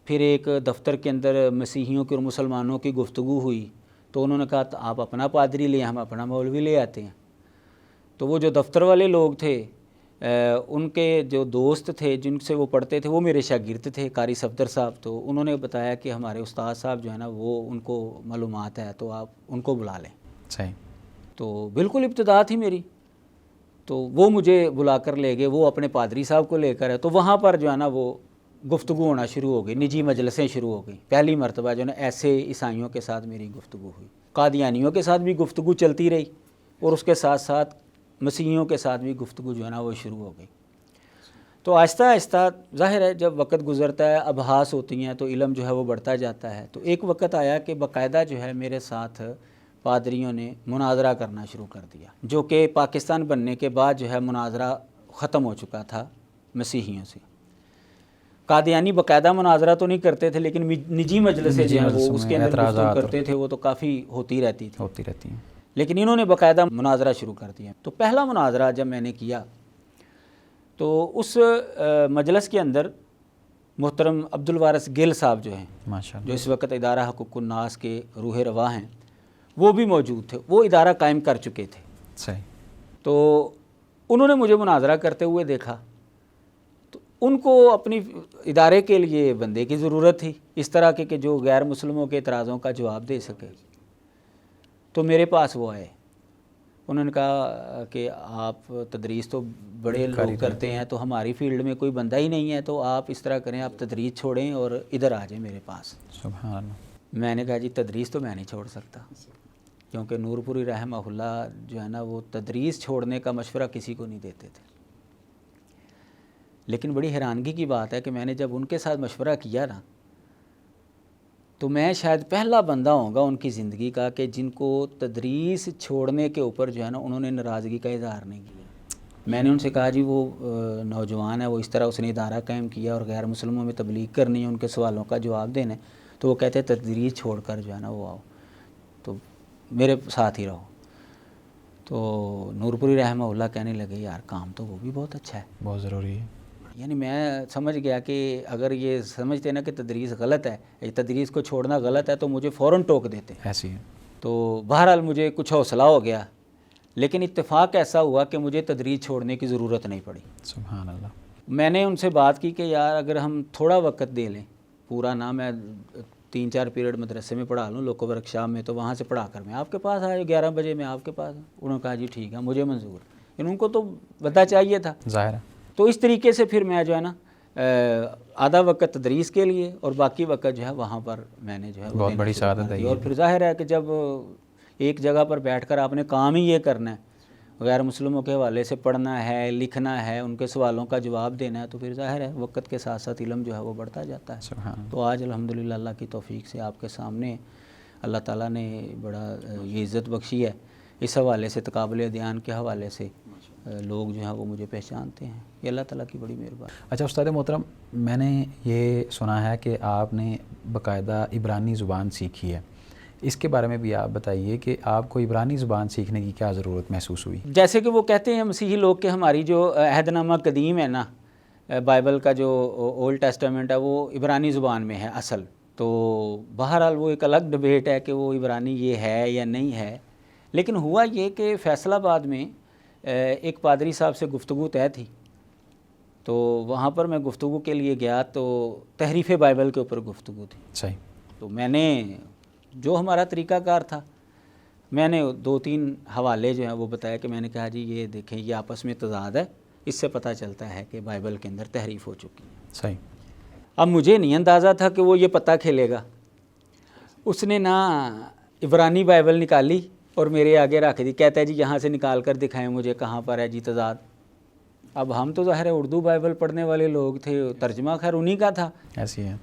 پھر ایک دفتر کے اندر مسیحیوں کی اور مسلمانوں کی گفتگو ہوئی، تو انہوں نے کہا آپ اپنا پادری لیں، ہم اپنا مولوی لے آتے ہیں۔ تو وہ جو دفتر والے لوگ تھے، ان کے جو دوست تھے جن سے وہ پڑھتے تھے، وہ میرے شاگرد تھے، قاری صفدر صاحب، تو انہوں نے بتایا کہ ہمارے استاد صاحب جو ہے نا وہ ان کو معلومات ہے، تو آپ ان کو بلا لیں۔ صحیح۔ تو بالکل ابتدا تھی میری، تو وہ مجھے بلا کر لے گئے، وہ اپنے پادری صاحب کو لے کر ہے، تو وہاں پر جو ہے نا وہ گفتگو ہونا شروع ہو گئی، نجی مجلسیں شروع ہو گئیں۔ پہلی مرتبہ جو ہے نا ایسے عیسائیوں کے ساتھ میری گفتگو ہوئی، قادیانیوں کے ساتھ بھی گفتگو چلتی رہی، اور اس کے ساتھ ساتھ مسیحیوں کے ساتھ بھی گفتگو جو ہے نا وہ شروع ہو گئی. تو آہستہ آہستہ ظاہر ہے جب وقت گزرتا ہے ابحاث ہوتی ہیں تو علم جو ہے وہ بڑھتا جاتا ہے. تو ایک وقت آیا کہ باقاعدہ جو ہے میرے ساتھ پادریوں نے مناظرہ کرنا شروع کر دیا، جو کہ پاکستان بننے کے بعد جو ہے مناظرہ ختم ہو چکا تھا مسیحیوں سے. قادیانی باقاعدہ مناظرہ تو نہیں کرتے تھے، لیکن نجی مجلسیں جو ہیں وہ اس کے اندر گفتگو کرتے تھے، وہ تو کافی ہوتی رہتی ہیں. لیکن انہوں نے باقاعدہ مناظرہ شروع کر دیا. تو پہلا مناظرہ جب میں نے کیا تو اس مجلس کے اندر محترم عبدالوارث گل صاحب جو ہیں، جو اس وقت ادارہ حقوق الناس کے روح رواں ہیں، وہ بھی موجود تھے. وہ ادارہ قائم کر چکے تھے. صحیح. تو انہوں نے مجھے مناظرہ کرتے ہوئے دیکھا تو ان کو اپنی ادارے کے لیے بندے کی ضرورت تھی اس طرح کے کہ جو غیر مسلموں کے اعتراضوں کا جواب دے سکے. تو میرے پاس وہ آئے. انہوں نے کہا کہ آپ تدریس تو بڑے لوگ کرتے ہیں، تو ہماری فیلڈ میں کوئی بندہ ہی نہیں ہے، تو آپ اس طرح کریں، آپ تدریس چھوڑیں اور ادھر آ جائیں میرے پاس. سبحان اللہ. میں نے کہا جی تدریس تو میں نہیں چھوڑ سکتا، کیونکہ نور پوری رحمہ اللہ جو ہے نا وہ تدریس چھوڑنے کا مشورہ کسی کو نہیں دیتے تھے. لیکن بڑی حیرانگی کی بات ہے کہ میں نے جب ان کے ساتھ مشورہ کیا نا تو میں شاید پہلا بندہ ہوں گا ان کی زندگی کا کہ جن کو تدریس چھوڑنے کے اوپر جو ہے نا انہوں نے ناراضگی کا اظہار نہیں کیا. میں نے ان سے کہا جی وہ نوجوان ہے، وہ اس طرح اس نے ادارہ قائم کیا اور غیر مسلموں میں تبلیغ کرنی ہے، ان کے سوالوں کا جواب دینا ہے، تو وہ کہتے ہیں تدریس چھوڑ کر جو ہے نا وہ آؤ، تو میرے ساتھ ہی رہو. تو نور پوری رحمہ اللہ کہنے لگے یار کام تو وہ بھی بہت اچھا ہے، بہت ضروری ہے. یعنی میں سمجھ گیا کہ اگر یہ سمجھتے نا کہ تدریس غلط ہے، یہ تدریس کو چھوڑنا غلط ہے، تو مجھے فوراً ٹوک دیتے. ایسی ہے. تو بہرحال مجھے کچھ حوصلہ ہو گیا، لیکن اتفاق ایسا ہوا کہ مجھے تدریس چھوڑنے کی ضرورت نہیں پڑی. سبحان اللہ. میں نے ان سے بات کی کہ یار اگر ہم تھوڑا وقت دے لیں، پورا نہ میں 3-4 پیریڈ مدرسے میں پڑھا لوں لوکو ورک شاپ میں، تو وہاں سے پڑھا کر میں آپ کے پاس آیا 11 بجے میں آپ کے پاس. انہوں نے کہا جی ٹھیک ہے مجھے منظور. ان کو تو پتہ چاہیے تھا ظاہر ہے. تو اس طریقے سے پھر میں جو ہے نا آدھا وقت تدریس کے لیے اور باقی وقت جو ہے وہاں پر میں نے جو ہے بہت بڑی سعادت ہے. اور پھر ظاہر ہے کہ جب ایک جگہ پر بیٹھ کر آپ نے کام ہی یہ کرنا ہے، غیر مسلموں کے حوالے سے پڑھنا ہے، لکھنا ہے، ان کے سوالوں کا جواب دینا ہے، تو پھر ظاہر ہے وقت کے ساتھ ساتھ علم جو ہے وہ بڑھتا جاتا ہے. تو آج الحمدللہ اللہ کی توفیق سے آپ کے سامنے اللہ تعالیٰ نے بڑا یہ عزت بخشی ہے. اس حوالے سے تقابل ادیان کے حوالے سے لوگ جو ہیں وہ مجھے پہچانتے ہیں. یہ اللہ تعالیٰ کی بڑی مہربانی. اچھا استاد محترم، میں نے یہ سنا ہے کہ آپ نے باقاعدہ عبرانی زبان سیکھی ہے، اس کے بارے میں بھی آپ بتائیے کہ آپ کو عبرانی زبان سیکھنے کی کیا ضرورت محسوس ہوئی؟ جیسے کہ وہ کہتے ہیں مسیحی لوگ کہ ہماری جو عہد نامہ قدیم ہے نا، بائبل کا جو اولڈ ٹیسٹامنٹ ہے وہ عبرانی زبان میں ہے اصل. تو بہرحال وہ ایک الگ ڈبیٹ ہے کہ وہ عبرانی یہ ہے یا نہیں ہے. لیکن ہوا یہ کہ فیصل آباد میں ایک پادری صاحب سے گفتگو طے تھی، تو وہاں پر میں گفتگو کے لیے گیا تو تحریف بائبل کے اوپر گفتگو تھی. صحیح. تو میں نے جو ہمارا طریقہ کار تھا میں نے 2-3 حوالے جو ہیں وہ بتایا کہ میں نے کہا جی یہ دیکھیں یہ آپس میں تضاد ہے، اس سے پتہ چلتا ہے کہ بائبل کے اندر تحریف ہو چکی ہے. صحیح. اب مجھے نہیں اندازہ تھا کہ وہ یہ پتہ کھیلے گا. اس نے نا عبرانی بائبل نکالی اور میرے آگے رکھ دی، کہتا ہے جی یہاں سے نکال کر دکھائیں مجھے کہاں پر ہے جی تضاد. اب ہم تو ظاہر ہے اردو بائبل پڑھنے والے لوگ تھے، ترجمہ خیر انہی کا تھا. ایسی ہے.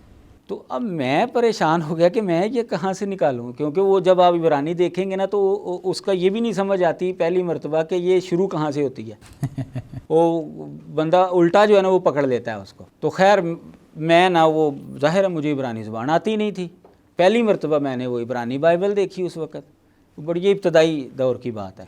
تو اب میں پریشان ہو گیا کہ میں یہ کہاں سے نکالوں، کیونکہ وہ جب آپ عبرانی دیکھیں گے نا تو اس کا یہ بھی نہیں سمجھ آتی پہلی مرتبہ کہ یہ شروع کہاں سے ہوتی ہے. وہ بندہ الٹا جو ہے نا وہ پکڑ لیتا ہے اس کو. تو خیر میں نا وہ ظاہر ہے مجھے عبرانی زبان آتی نہیں تھی، پہلی مرتبہ میں نے وہ عبرانی بائبل دیکھی اس وقت. بڑی ابتدائی دور کی بات ہے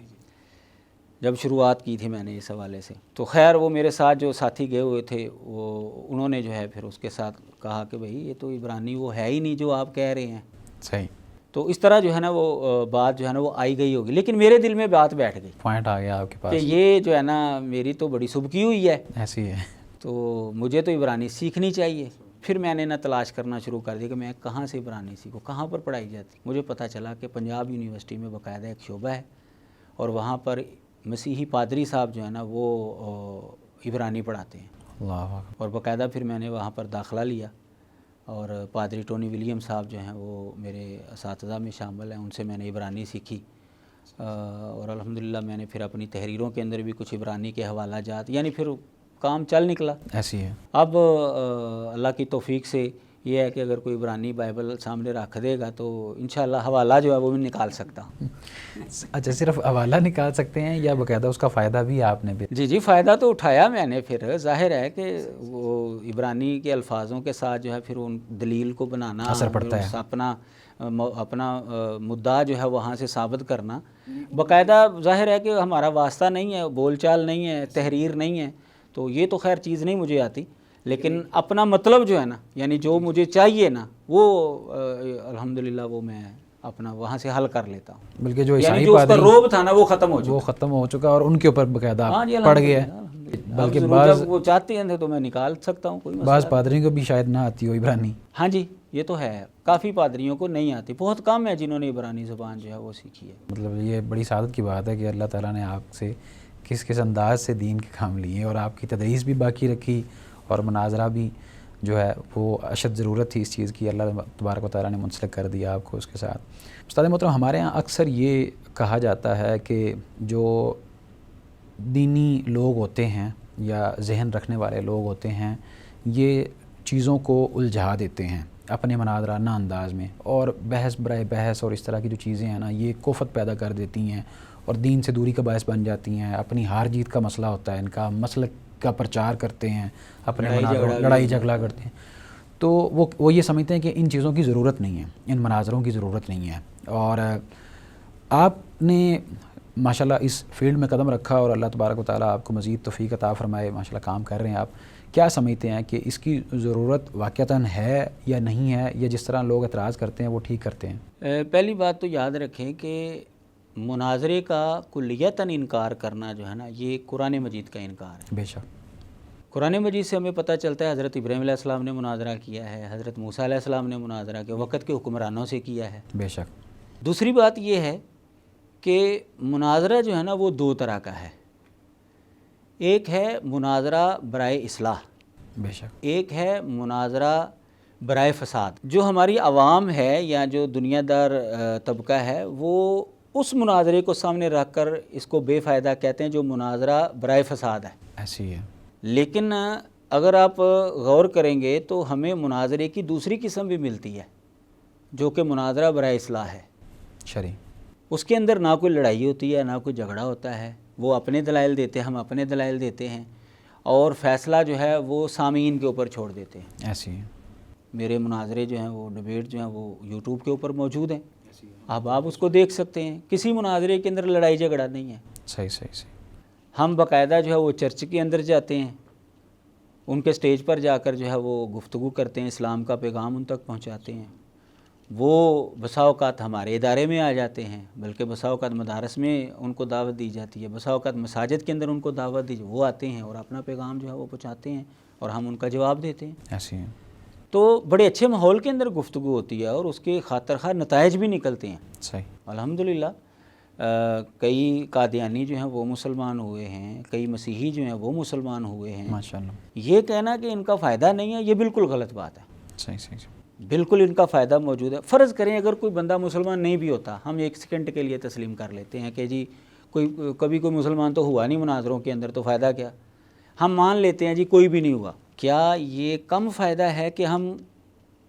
جب شروعات کی تھی میں نے اس حوالے سے. تو خیر وہ میرے ساتھ جو ساتھی گئے ہوئے تھے وہ انہوں نے جو ہے پھر اس کے ساتھ کہا کہ بھئی یہ تو عبرانی وہ ہے ہی نہیں جو آپ کہہ رہے ہیں. صحیح. تو اس طرح جو ہے نا وہ بات جو ہے نا وہ آئی گئی ہوگی، لیکن میرے دل میں بات بیٹھ گئی، پوائنٹ آ گیا آپ کے پاس کہ یہ جو ہے نا میری تو بڑی سبکی ہوئی ہے. ایسی ہے. تو مجھے تو عبرانی سیکھنی چاہیے. پھر میں نے نا تلاش کرنا شروع کر دیا کہ میں کہاں سے عبرانی سیکھوں، کہاں پر پڑھائی جاتی. مجھے پتہ چلا کہ پنجاب یونیورسٹی میں باقاعدہ ایک شعبہ ہے اور وہاں پر مسیحی پادری صاحب جو ہے نا وہ عبرانی پڑھاتے ہیں. اللہ. اور باقاعدہ پھر میں نے وہاں پر داخلہ لیا اور پادری ٹونی ولیم صاحب جو ہیں وہ میرے اساتذہ میں شامل ہیں، ان سے میں نے عبرانی سیکھی اور الحمدللہ میں نے پھر اپنی تحریروں کے اندر بھی کچھ عبرانی کے حوالہ جات، یعنی پھر کام چل نکلا. ایسی ہے. اب اللہ کی توفیق سے یہ ہے کہ اگر کوئی عبرانی بائبل سامنے رکھ دے گا تو انشاءاللہ حوالہ جو ہے وہ بھی نکال سکتا ہوں. اچھا، صرف حوالہ نکال سکتے ہیں یا باقاعدہ اس کا فائدہ بھی آپ نے بھی؟ جی فائدہ تو اٹھایا میں نے. پھر ظاہر ہے کہ وہ عبرانی کے الفاظوں کے ساتھ جو ہے پھر ان دلیل کو بنانا، اثر پڑتا ہے، اپنا مدعا جو ہے وہاں سے ثابت کرنا. باقاعدہ ظاہر ہے کہ ہمارا واسطہ نہیں ہے، بول چال نہیں ہے، تحریر نہیں ہے، تو یہ تو خیر چیز نہیں مجھے آتی، لیکن اپنا مطلب جو ہے نا، یعنی جو مجھے چاہیے نا، وہ الحمدللہ وہ میں اپنا وہاں سے حل کر لیتا ہوں. بلکہ جو یعنی جو اس کا روب تھا نا وہ ختم ہو چکا اور ان کے اوپر باقاعدہ پڑ گیا ہے. بلکہ جب وہ چاہتے ہیں تو میں نکال سکتا ہوں، کوئی مسئلہ. بعض پادریوں کو بھی شاید نہ آتی ہو عبرانی. ہاں جی یہ تو ہے، کافی پادریوں کو نہیں آتی، بہت کم ہے جنہوں نے عبرانی زبان جو ہے وہ سیکھی ہے. مطلب یہ بڑی سعادت کی بات ہے کہ اللہ تعالیٰ نے آپ سے کس انداز سے دین کے کام لیے اور آپ کی تدریس بھی باقی رکھی اور مناظرہ بھی جو ہے وہ اشد ضرورت تھی اس چیز کی، اللہ تبارک و تعالیٰ نے منسلک کر دیا آپ کو اس کے ساتھ. استاد محترم، ہمارے ہاں اکثر یہ کہا جاتا ہے کہ جو دینی لوگ ہوتے ہیں یا ذہن رکھنے والے لوگ ہوتے ہیں یہ چیزوں کو الجھا دیتے ہیں اپنے مناظرانہ انداز میں، اور بحث برائے بحث اور اس طرح کی جو چیزیں ہیں نا یہ کوفت پیدا کر دیتی ہیں اور دین سے دوری کا باعث بن جاتی ہیں. اپنی ہار جیت کا مسئلہ ہوتا ہے، ان کا مسلک کا پرچار کرتے ہیں، اپنے لڑائی جھگڑا کرتے ہیں. تو وہ یہ سمجھتے ہیں کہ ان چیزوں کی ضرورت نہیں ہے، ان مناظروں کی ضرورت نہیں ہے. اور آپ نے ماشاءاللہ اس فیلڈ میں قدم رکھا اور اللہ تبارک و تعالیٰ آپ کو مزید توفیق عطا فرمائے، ماشاءاللہ کام کر رہے ہیں آپ. کیا سمجھتے ہیں کہ اس کی ضرورت واقعتاً ہے یا نہیں ہے، یا جس طرح لوگ اعتراض کرتے ہیں وہ ٹھیک کرتے ہیں؟ پہلی بات تو یاد رکھیں کہ مناظرے کا کلیتاً انکار کرنا جو ہے نا یہ قرآن مجید کا انکار ہے. بے شک. قرآن مجید سے ہمیں پتہ چلتا ہے حضرت ابراہیم علیہ السلام نے مناظرہ کیا ہے، حضرت موسیٰ علیہ السلام نے مناظرہ کیا، وقت کے حکمرانوں سے کیا ہے. بے شک. دوسری بات یہ ہے کہ مناظرہ جو ہے نا وہ دو طرح کا ہے. ایک ہے مناظرہ برائے اصلاح، بے شک. ایک ہے مناظرہ برائے فساد. جو ہماری عوام ہے یا جو دنیا دار طبقہ ہے وہ اس مناظرے کو سامنے رکھ کر اس کو بے فائدہ کہتے ہیں جو مناظرہ برائے فساد ہے. ایسی ہے. لیکن اگر آپ غور کریں گے تو ہمیں مناظرے کی دوسری قسم بھی ملتی ہے جو کہ مناظرہ برائے اصلاح ہے. شرعی. اس کے اندر نہ کوئی لڑائی ہوتی ہے، نہ کوئی جھگڑا ہوتا ہے، وہ اپنے دلائل دیتے ہیں، ہم اپنے دلائل دیتے ہیں، اور فیصلہ جو ہے وہ سامعین کے اوپر چھوڑ دیتے ہیں. ایسی ہے. میرے مناظرے جو ہیں وہ ڈیبیٹ جو ہیں وہ یوٹیوب کے اوپر موجود ہیں، اب آپ اس کو دیکھ سکتے ہیں. کسی مناظرے کے اندر لڑائی جھگڑا نہیں ہے. صحیح. ہم باقاعدہ جو ہے وہ چرچ کے اندر جاتے ہیں، ان کے سٹیج پر جا کر جو ہے وہ گفتگو کرتے ہیں، اسلام کا پیغام ان تک پہنچاتے ہیں. وہ بسا اوقات ہمارے ادارے میں آ جاتے ہیں، بلکہ بسا اوقات مدارس میں ان کو دعوت دی جاتی ہے، بسا اوقات مساجد کے اندر ان کو دعوت دی، وہ آتے ہیں اور اپنا پیغام جو ہے وہ پہنچاتے ہیں اور ہم ان کا جواب دیتے ہیں. ایسی ہے. تو بڑے اچھے ماحول کے اندر گفتگو ہوتی ہے اور اس کے خاطر خواہ نتائج بھی نکلتے ہیں. صحیح. الحمدللہ کئی قادیانی جو ہیں وہ مسلمان ہوئے ہیں، کئی مسیحی جو ہیں وہ مسلمان ہوئے ہیں. ماشاءاللہ. یہ کہنا کہ ان کا فائدہ نہیں ہے یہ بالکل غلط بات ہے. صحیح. بالکل ان کا فائدہ موجود ہے. فرض کریں اگر کوئی بندہ مسلمان نہیں بھی ہوتا، ہم ایک سیکنڈ کے لیے تسلیم کر لیتے ہیں کہ جی کبھی کوئی مسلمان تو ہوا نہیں مناظروں کے اندر، تو فائدہ کیا؟ ہم مان لیتے ہیں جی کوئی بھی نہیں ہوا. کیا یہ کم فائدہ ہے کہ ہم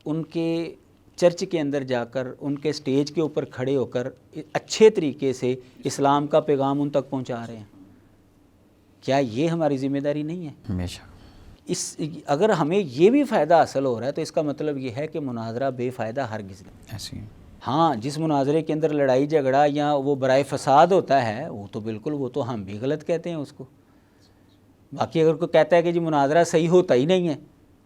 ان کے چرچ کے اندر جا کر ان کے سٹیج کے اوپر کھڑے ہو کر اچھے طریقے سے اسلام کا پیغام ان تک پہنچا رہے ہیں؟ کیا یہ ہماری ذمہ داری نہیں ہے؟ ہمیشہ. اگر ہمیں یہ بھی فائدہ حاصل ہو رہا ہے تو اس کا مطلب یہ ہے کہ مناظرہ بے فائدہ ہرگز نہیں. ایسی. ہاں جس مناظرے کے اندر لڑائی جھگڑا یا وہ برائے فساد ہوتا ہے وہ تو بالکل، وہ تو ہم بھی غلط کہتے ہیں اس کو. باقی اگر کوئی کہتا ہے کہ جی مناظرہ صحیح ہوتا ہی نہیں ہے،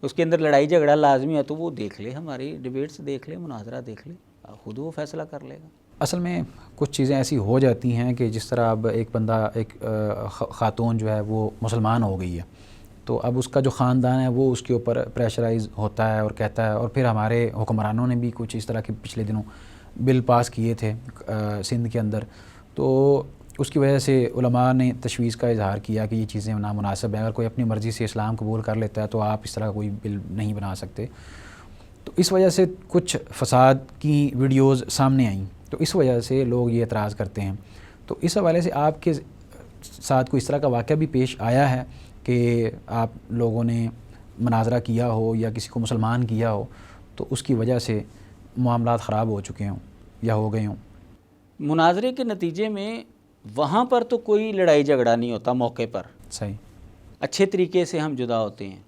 اس کے اندر لڑائی جھگڑا لازمی ہے، تو وہ دیکھ لے، ہماری ڈیبیٹس دیکھ لے، مناظرہ دیکھ لے، خود وہ فیصلہ کر لے گا. اصل میں کچھ چیزیں ایسی ہو جاتی ہیں کہ جس طرح اب ایک بندہ، ایک خاتون جو ہے وہ مسلمان ہو گئی ہے، تو اب اس کا جو خاندان ہے وہ اس کے اوپر پریشرائز ہوتا ہے اور کہتا ہے، اور پھر ہمارے حکمرانوں نے بھی کچھ اس طرح کے پچھلے دنوں بل پاس کیے تھے سندھ کے اندر، تو اس کی وجہ سے علماء نے تشویش کا اظہار کیا کہ یہ چیزیں نامناسب ہیں. اگر کوئی اپنی مرضی سے اسلام قبول کر لیتا ہے تو آپ اس طرح کوئی بل نہیں بنا سکتے. تو اس وجہ سے کچھ فساد کی ویڈیوز سامنے آئیں، تو اس وجہ سے لوگ یہ اعتراض کرتے ہیں. تو اس حوالے سے آپ کے ساتھ کوئی اس طرح کا واقعہ بھی پیش آیا ہے کہ آپ لوگوں نے مناظرہ کیا ہو یا کسی کو مسلمان کیا ہو تو اس کی وجہ سے معاملات خراب ہو چکے ہوں یا ہو گئے ہوں؟ مناظرے کے نتیجے میں وہاں پر تو کوئی لڑائی جھگڑا نہیں ہوتا موقع پر، صحیح، اچھے طریقے سے ہم جدا ہوتے ہیں،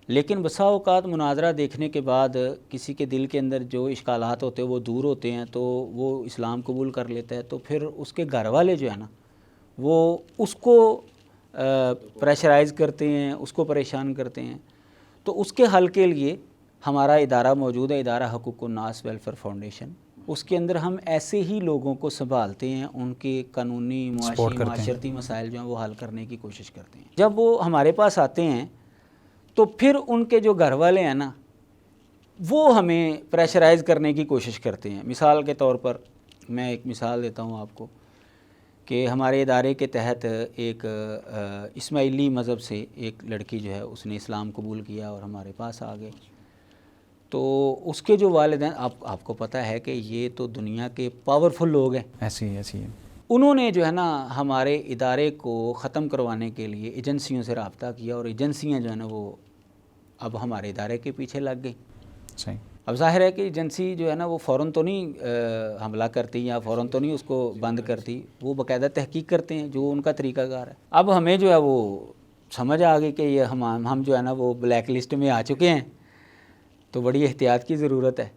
لیکن بسا اوقات مناظرہ دیکھنے کے بعد کسی کے دل کے اندر جو اشکالات ہوتے ہیں وہ دور ہوتے ہیں تو وہ اسلام قبول کر لیتا ہے، تو پھر اس کے گھر والے جو ہے نا وہ اس کو پریشرائز کرتے ہیں، اس کو پریشان کرتے ہیں۔ تو اس کے حل کے لیے ہمارا ادارہ موجود ہے، ادارہ حقوق الناس ویلفیئر فاؤنڈیشن۔ اس کے اندر ہم ایسے ہی لوگوں کو سنبھالتے ہیں، ان کے قانونی معاشرتی مسائل جو ہیں وہ حل کرنے کی کوشش کرتے ہیں۔ جب وہ ہمارے پاس آتے ہیں تو پھر ان کے جو گھر والے ہیں نا وہ ہمیں پریشرائز کرنے کی کوشش کرتے ہیں۔ مثال کے طور پر میں ایک مثال دیتا ہوں آپ کو کہ ہمارے ادارے کے تحت ایک اسماعیلی مذہب سے ایک لڑکی جو ہے اس نے اسلام قبول کیا اور ہمارے پاس آ گئے، تو اس کے جو والدین آپ کو پتہ ہے کہ یہ تو دنیا کے پاورفل لوگ ہیں، ایسی ہے۔ انہوں نے جو ہے نا ہمارے ادارے کو ختم کروانے کے لیے ایجنسیوں سے رابطہ کیا، اور ایجنسیاں جو ہے نا وہ اب ہمارے ادارے کے پیچھے لگ گئی۔ صحیح، اب ظاہر ہے کہ ایجنسی جو ہے نا وہ فوراً تو نہیں حملہ کرتی یا فوراً تو نہیں اس کو بند کرتی، وہ باقاعدہ تحقیق کرتے ہیں جو ان کا طریقہ کار ہے۔ اب ہمیں جو ہے وہ سمجھ آ گئی کہ یہ ہم جو ہے نا وہ بلیک لسٹ میں آ چکے ہیں، تو بڑی احتیاط کی ضرورت ہے۔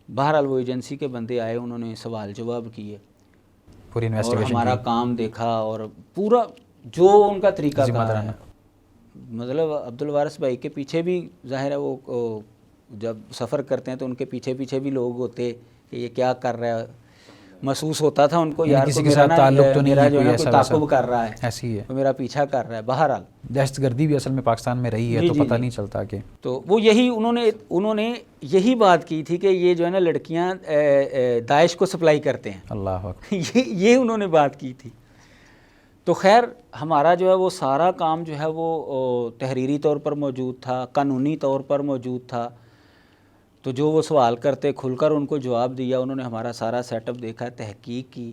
بہرحال وہ ایجنسی کے بندے آئے، انہوں نے سوال جواب کیے پوری اور انویسٹیگیشن ہمارا کام دیکھا، اور پورا جو ان کا طریقہ کار ہے، مطلب عبدالوارث بھائی کے پیچھے بھی ظاہر ہے وہ جب سفر کرتے ہیں تو ان کے پیچھے بھی لوگ ہوتے کہ یہ کیا کر رہا ہے، محسوس ہوتا تھا ان کو یار کسی کے ساتھ تعلق تو نہیں ہے، جو ہے نا کوئی کوئی تعاقب کر رہا ہے، ایسی ہے، تو میرا پیچھا کر رہا ہے۔ بہرحال دہشت گردی بھی اصل میں پاکستان میں رہی ہے تو پتہ نہیں چلتا کہ تو وہ یہی انہوں نے یہی بات کی تھی کہ یہ جو ہے نا لڑکیاں داعش کو سپلائی کرتے ہیں، اللہ اکبر، یہ انہوں نے بات کی تھی۔ تو خیر ہمارا جو ہے وہ سارا کام جو ہے وہ تحریری طور پر موجود تھا، قانونی طور پر موجود تھا، تو جو وہ سوال کرتے کھل کر ان کو جواب دیا، انہوں نے ہمارا سارا سیٹ اپ دیکھا، تحقیق کی،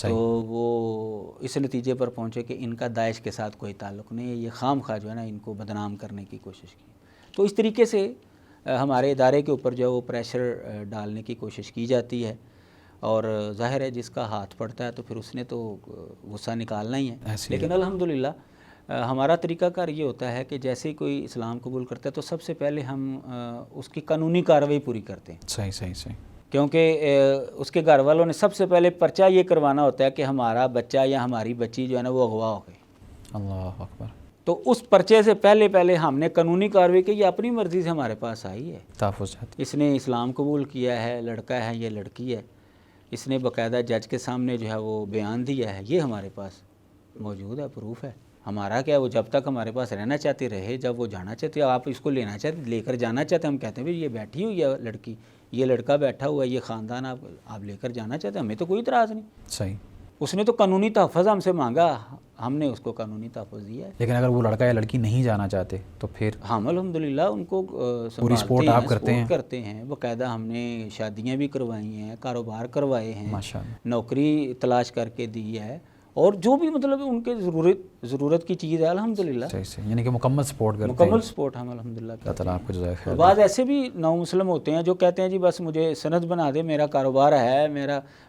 تو وہ اس نتیجے پر پہنچے کہ ان کا داعش کے ساتھ کوئی تعلق نہیں ہے، یہ خام خواہ جو ہے نا ان کو بدنام کرنے کی کوشش کی۔ تو اس طریقے سے ہمارے ادارے کے اوپر جو ہے وہ پریشر ڈالنے کی کوشش کی جاتی ہے، اور ظاہر ہے جس کا ہاتھ پڑتا ہے تو پھر اس نے تو غصہ نکالنا ہی ہے۔ لیکن الحمدللہ ہمارا طریقہ کار یہ ہوتا ہے کہ جیسے ہی کوئی اسلام قبول کرتا ہے تو سب سے پہلے ہم اس کی قانونی کارروائی پوری کرتے ہیں۔ صحیح، کیونکہ اس کے گھر والوں نے سب سے پہلے پرچہ یہ کروانا ہوتا ہے کہ ہمارا بچہ یا ہماری بچی جو ہے نا وہ اغوا ہو گئی۔ اللہ اکبر، تو اس پرچے سے پہلے ہم نے قانونی کارروائی کی، یہ اپنی مرضی سے ہمارے پاس آئی ہے، تحفظ، اس نے اسلام قبول کیا ہے، لڑکا ہے یہ لڑکی ہے، اس نے باقاعدہ جج کے سامنے جو ہے وہ بیان دیا ہے، یہ ہمارے پاس موجود ہے، پروف ہے۔ ہمارا کیا ہے، وہ جب تک ہمارے پاس رہنا چاہتے رہے، جب وہ جانا چاہتے آپ اس کو لینا چاہتے لے کر جانا چاہتے، ہم کہتے ہیں بھائی یہ بیٹھی ہوئی ہے لڑکی، یہ لڑکا بیٹھا ہوا ہے، یہ خاندان آپ لے کر جانا چاہتے ہیں، ہمیں تو کوئی اعتراض نہیں۔ صحیح، اس نے تو قانونی تحفظ ہم سے مانگا، ہم نے اس کو قانونی تحفظ دیا ہے۔ لیکن اگر وہ لڑکا یا لڑکی نہیں جانا چاہتے تو پھر ہم الحمدللہ ان کو پوری سپورٹ آپ کرتے ہیں، باقاعدہ ہم نے شادیاں بھی کروائی ہیں، کاروبار کروائے ہیں، ماشاءاللہ، نوکری تلاش کر کے دی ہے، اور جو بھی مطلب ان کے ضرورت کی چیز ہے الحمدللہ، صحیح، یعنی کہ مکمل سپورٹ کرتے ہیں، مکمل سپورٹ ہم الحمدللہ اللہ کرتے تعالیٰ ہیں۔ آپ کو جزائے خیر۔ بعض ایسے بھی نو مسلم ہوتے ہیں جو کہتے ہیں جی بس مجھے سند بنا دے، میرا کاروبار ہے،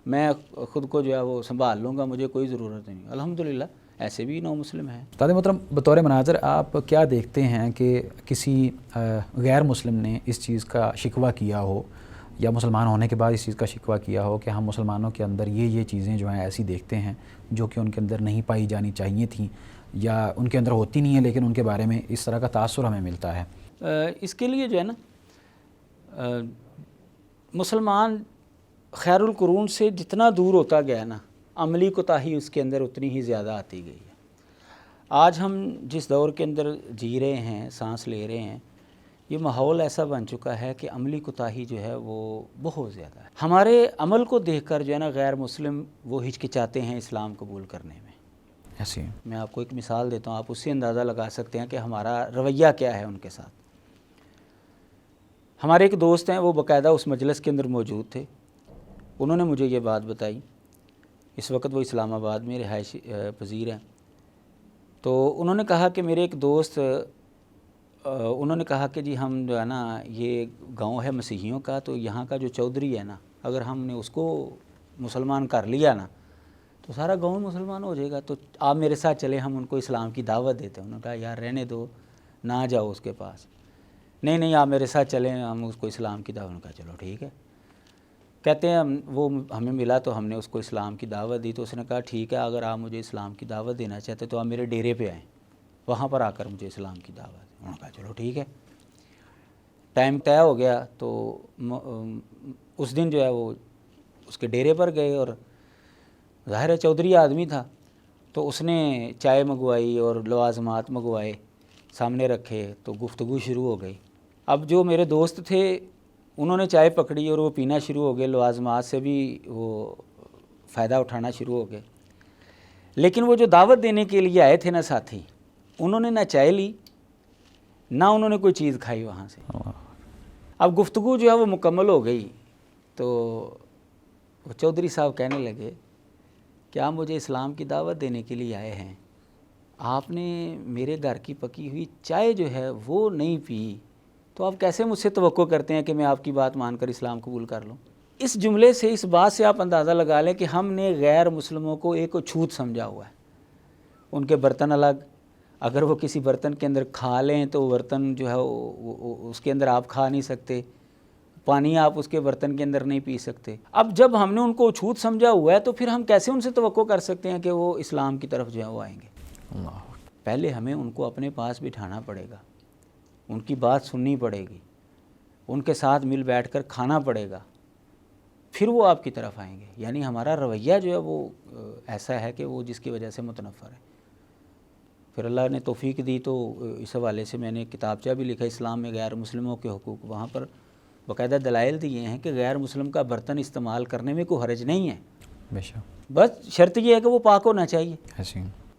میں خود کو جو ہے وہ سنبھال لوں گا، مجھے کوئی ضرورت نہیں۔ الحمدللہ ایسے بھی نو مسلم ہیں۔ استاد محترم، بطور مناظر آپ کیا دیکھتے ہیں کہ کسی غیر مسلم نے اس چیز کا شکوہ کیا ہو یا مسلمان ہونے کے بعد اس چیز کا شکوہ کیا ہو کہ ہم مسلمانوں کے اندر یہ چیزیں جو ہیں ایسی دیکھتے ہیں جو کہ ان کے اندر نہیں پائی جانی چاہیے تھیں یا ان کے اندر ہوتی نہیں ہیں، لیکن ان کے بارے میں اس طرح کا تاثر ہمیں ملتا ہے؟ اس کے لیے جو ہے نا مسلمان خیر القرون سے جتنا دور ہوتا گیا نا، عملی کوتاہی اس کے اندر اتنی ہی زیادہ آتی گئی ہے۔ آج ہم جس دور کے اندر جی رہے ہیں، سانس لے رہے ہیں، یہ ماحول ایسا بن چکا ہے کہ عملی کوتاہی جو ہے وہ بہت زیادہ ہے۔ ہمارے عمل کو دیکھ کر جو ہے نا غیر مسلم وہ ہچکچاتے ہیں اسلام قبول کرنے میں۔ ایسی میں آپ کو ایک مثال دیتا ہوں، آپ اس سے اندازہ لگا سکتے ہیں کہ ہمارا رویہ کیا ہے ان کے ساتھ۔ ہمارے ایک دوست ہیں، وہ باقاعدہ اس مجلس کے اندر موجود تھے، انہوں نے مجھے یہ بات بتائی اس وقت وہ اسلام آباد میں رہائش پذیر ہیں. تو انہوں نے کہا کہ میرے ایک دوست انہوں نے کہا کہ جی ہم جو ہے نا یہ گاؤں ہے مسیحیوں کا, تو یہاں کا جو چودھری ہے نا, اگر ہم نے اس کو مسلمان کر لیا نا تو سارا گاؤں مسلمان ہو جائے گا, تو آپ میرے ساتھ چلیں, ہم ان کو اسلام کی دعوت دیتے ہیں. انہوں نے کہا یار رہنے دو, نہ جاؤ اس کے پاس. نہیں آپ میرے ساتھ چلیں, ہم اس کو اسلام کی دعوت. کہا چلو ٹھیک ہے. کہتے ہیں وہ ہمیں ملا تو ہم نے اس کو اسلام کی دعوت دی. تو اس نے کہا ٹھیک ہے, اگر آپ مجھے اسلام کی دعوت دینا چاہتے تو آپ میرے ڈیرے پہ آئیں, وہاں پر آ کر مجھے اسلام کی دعوت دیں. انہوں نے کہا چلو ٹھیک ہے. ٹائم طے ہو گیا تو اس دن جو ہے وہ اس کے ڈیرے پر گئے, اور ظاہر ہے چودھری آدمی تھا, تو اس نے چائے منگوائی اور لوازمات منگوائے, سامنے رکھے, تو گفتگو شروع ہو گئی. اب جو میرے دوست تھے انہوں نے چائے پکڑی اور وہ پینا شروع ہو گئے, لوازمات سے بھی وہ فائدہ اٹھانا شروع ہو گئے. لیکن وہ جو دعوت دینے کے لیے آئے تھے نا ساتھی, انہوں نے نہ چائے لی نہ انہوں نے کوئی چیز کھائی وہاں سے. اب گفتگو جو ہے وہ مکمل ہو گئی, تو وہ چودھری صاحب کہنے لگے کہ آپ مجھے اسلام کی دعوت دینے کے لیے آئے ہیں, آپ نے میرے گھر کی پکی ہوئی چائے جو ہے وہ نہیں پی, تو آپ کیسے مجھ سے توقع کرتے ہیں کہ میں آپ کی بات مان کر اسلام قبول کر لوں. اس جملے سے, اس بات سے آپ اندازہ لگا لیں کہ ہم نے غیر مسلموں کو ایک چھوت سمجھا ہوا ہے. ان کے برتن الگ, اگر وہ کسی برتن کے اندر کھا لیں تو برتن جو ہے اس کے اندر آپ کھا نہیں سکتے, پانی آپ اس کے برتن کے اندر نہیں پی سکتے. اب جب ہم نے ان کو چھوت سمجھا ہوا ہے تو پھر ہم کیسے ان سے توقع کر سکتے ہیں کہ وہ اسلام کی طرف جو ہے وہ آئیں گے. پہلے ہمیں ان کو اپنے پاس بٹھانا پڑے گا, ان کی بات سننی پڑے گی, ان کے ساتھ مل بیٹھ کر کھانا پڑے گا, پھر وہ آپ کی طرف آئیں گے. یعنی ہمارا رویہ جو ہے وہ ایسا ہے کہ وہ جس کی وجہ سے متنفر ہے. پھر اللہ نے توفیق دی تو اس حوالے سے میں نے کتابچہ بھی لکھا, اسلام میں غیر مسلموں کے حقوق. وہاں پر باقاعدہ دلائل دیے ہیں کہ غیر مسلم کا برتن استعمال کرنے میں کوئی حرج نہیں ہے, بس شرط یہ ہے کہ وہ پاک ہونا چاہیے.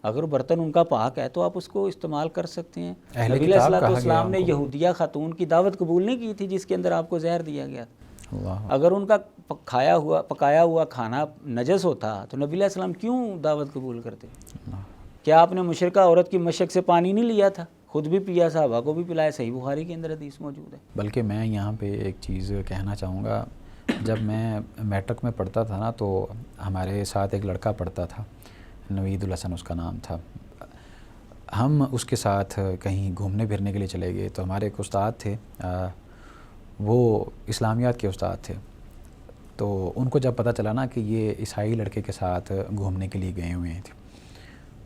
اگر برتن ان کا پاک ہے تو آپ اس کو استعمال کر سکتے ہیں. نبی علیہ الصلوۃ والسلام نے یہودیہ خاتون کی دعوت قبول نہیں کی تھی جس کے اندر آپ کو زہر دیا گیا. اگر ان کا پکایا ہوا کھانا نجس ہوتا تو نبی علیہ السلام کیوں دعوت قبول کرتے؟ کیا آپ نے مشرکہ عورت کی مشک سے پانی نہیں لیا تھا؟ خود بھی پیا, صحابہ کو بھی پلایا. صحیح بخاری کے اندر حدیث موجود ہے. بلکہ میں یہاں پہ ایک چیز کہنا چاہوں گا, جب میں میٹرک میں پڑھتا تھا نا تو ہمارے ساتھ ایک لڑکا پڑھتا تھا, نوید الحسن اس کا نام تھا. ہم اس کے ساتھ کہیں گھومنے پھرنے کے لیے چلے گئے, تو ہمارے ایک استاد تھے, وہ اسلامیات کے استاد تھے. تو ان کو جب پتہ چلا نا کہ یہ عیسائی لڑکے کے ساتھ گھومنے کے لیے گئے ہوئے تھے,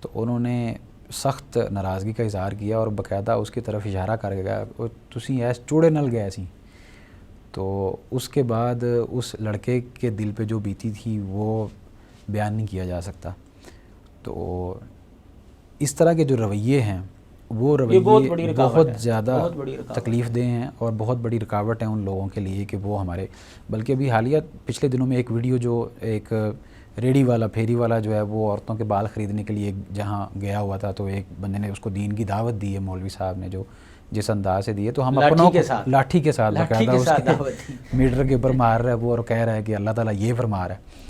تو انہوں نے سخت ناراضگی کا اظہار کیا اور باقاعدہ اس کی طرف اشارہ کر گیا, تسی ایس چوڑے نل گئے سی. تو اس کے بعد اس لڑکے کے دل پہ جو بیتی تھی وہ بیان نہیں کیا جا سکتا. تو اس طرح کے جو رویے ہیں وہ رویے بہت زیادہ تکلیف دہ ہیں اور بہت بڑی رکاوٹ ہیں ان لوگوں کے لیے کہ وہ ہمارے. بلکہ ابھی حالیہ پچھلے دنوں میں ایک ویڈیو جو ایک ریڑھی والا پھیری والا جو ہے وہ عورتوں کے بال خریدنے کے لیے جہاں گیا ہوا تھا, تو ایک بندے نے اس کو دین کی دعوت دی ہے, مولوی صاحب نے جو جس انداز سے دی ہے, تو ہم اپنوں کو لاٹھی کے ساتھ باقاعدہ اس کے میٹر کے اوپر مار رہا ہے وہ, اور کہہ رہا ہے کہ اللہ تعالیٰ یہ فرما رہا ہے.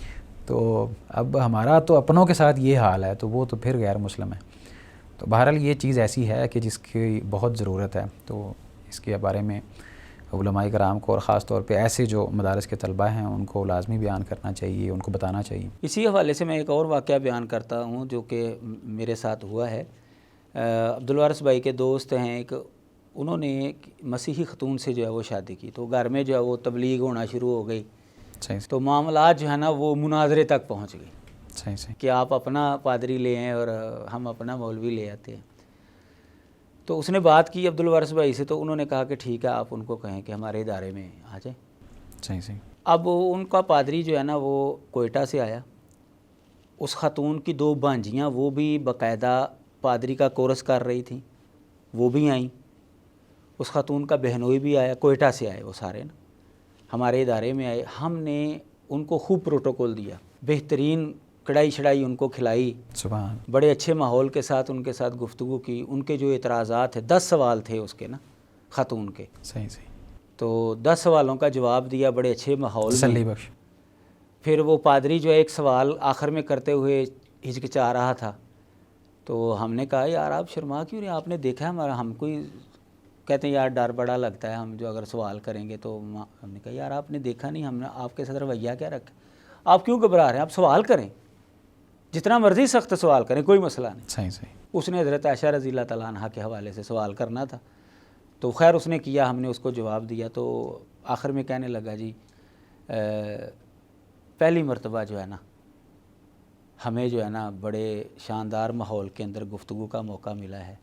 تو اب ہمارا تو اپنوں کے ساتھ یہ حال ہے, تو وہ تو پھر غیر مسلم ہے. تو بہرحال یہ چیز ایسی ہے کہ جس کی بہت ضرورت ہے, تو اس کے بارے میں علماء کرام کو اور خاص طور پہ ایسے جو مدارس کے طلباء ہیں ان کو لازمی بیان کرنا چاہیے, ان کو بتانا چاہیے. اسی حوالے سے میں ایک اور واقعہ بیان کرتا ہوں جو کہ میرے ساتھ ہوا ہے. عبدالوارث بھائی کے دوست ہیں ایک, انہوں نے مسیحی خاتون سے جو ہے وہ شادی کی, تو گھر میں جو ہے وہ تبلیغ ہونا شروع ہو گئی. تو معاملات جو ہے نا وہ مناظرے تک پہنچ گئی کہ آپ اپنا پادری لے آئیں اور ہم اپنا مولوی لے آتے ہیں. تو اس نے بات کی عبدالوارث بھائی سے, تو انہوں نے کہا کہ ٹھیک ہے آپ ان کو کہیں کہ ہمارے ادارے میں آ جائیں. اب ان کا پادری جو ہے نا وہ کوئٹہ سے آیا, اس خاتون کی 2 بھانجیاں وہ بھی باقاعدہ پادری کا کورس کر رہی تھیں, وہ بھی آئیں. اس خاتون کا بہنوئی بھی آیا, کوئٹہ سے آئے وہ سارے نا, ہمارے ادارے میں آئے. ہم نے ان کو خوب پروٹوکول دیا, بہترین کڑائی شڑائی ان کو کھلائی, بڑے اچھے ماحول کے ساتھ ان کے ساتھ گفتگو کی. ان کے جو اعتراضات ہیں 10 سوال تھے اس کے نا خاتون کے, تو 10 سوالوں کا جواب دیا بڑے اچھے ماحول میں. پھر وہ پادری جو ہے ایک سوال آخر میں کرتے ہوئے ہچکچا رہا تھا، تو ہم نے کہا یار آپ شرما کیوں نہیں، آپ نے دیکھا ہمارا، ہم کوئی کہتے ہیں یار ڈر بڑا لگتا ہے ہم جو اگر سوال کریں گے تو، ہم نے کہا یار آپ نے دیکھا نہیں ہم نے آپ کے ساتھ رویہ کیا رکھا، آپ کیوں گھبرا رہے ہیں، آپ سوال کریں، جتنا مرضی سخت سوال کریں، کوئی مسئلہ نہیں۔ صحیح اس نے حضرت عائشہ رضی اللہ تعالیٰ عنہ کے حوالے سے سوال کرنا تھا، تو خیر اس نے کیا، ہم نے اس کو جواب دیا، تو آخر میں کہنے لگا جی پہلی مرتبہ جو ہے نا ہمیں جو ہے نا بڑے شاندار ماحول کے اندر گفتگو کا موقع ملا ہے،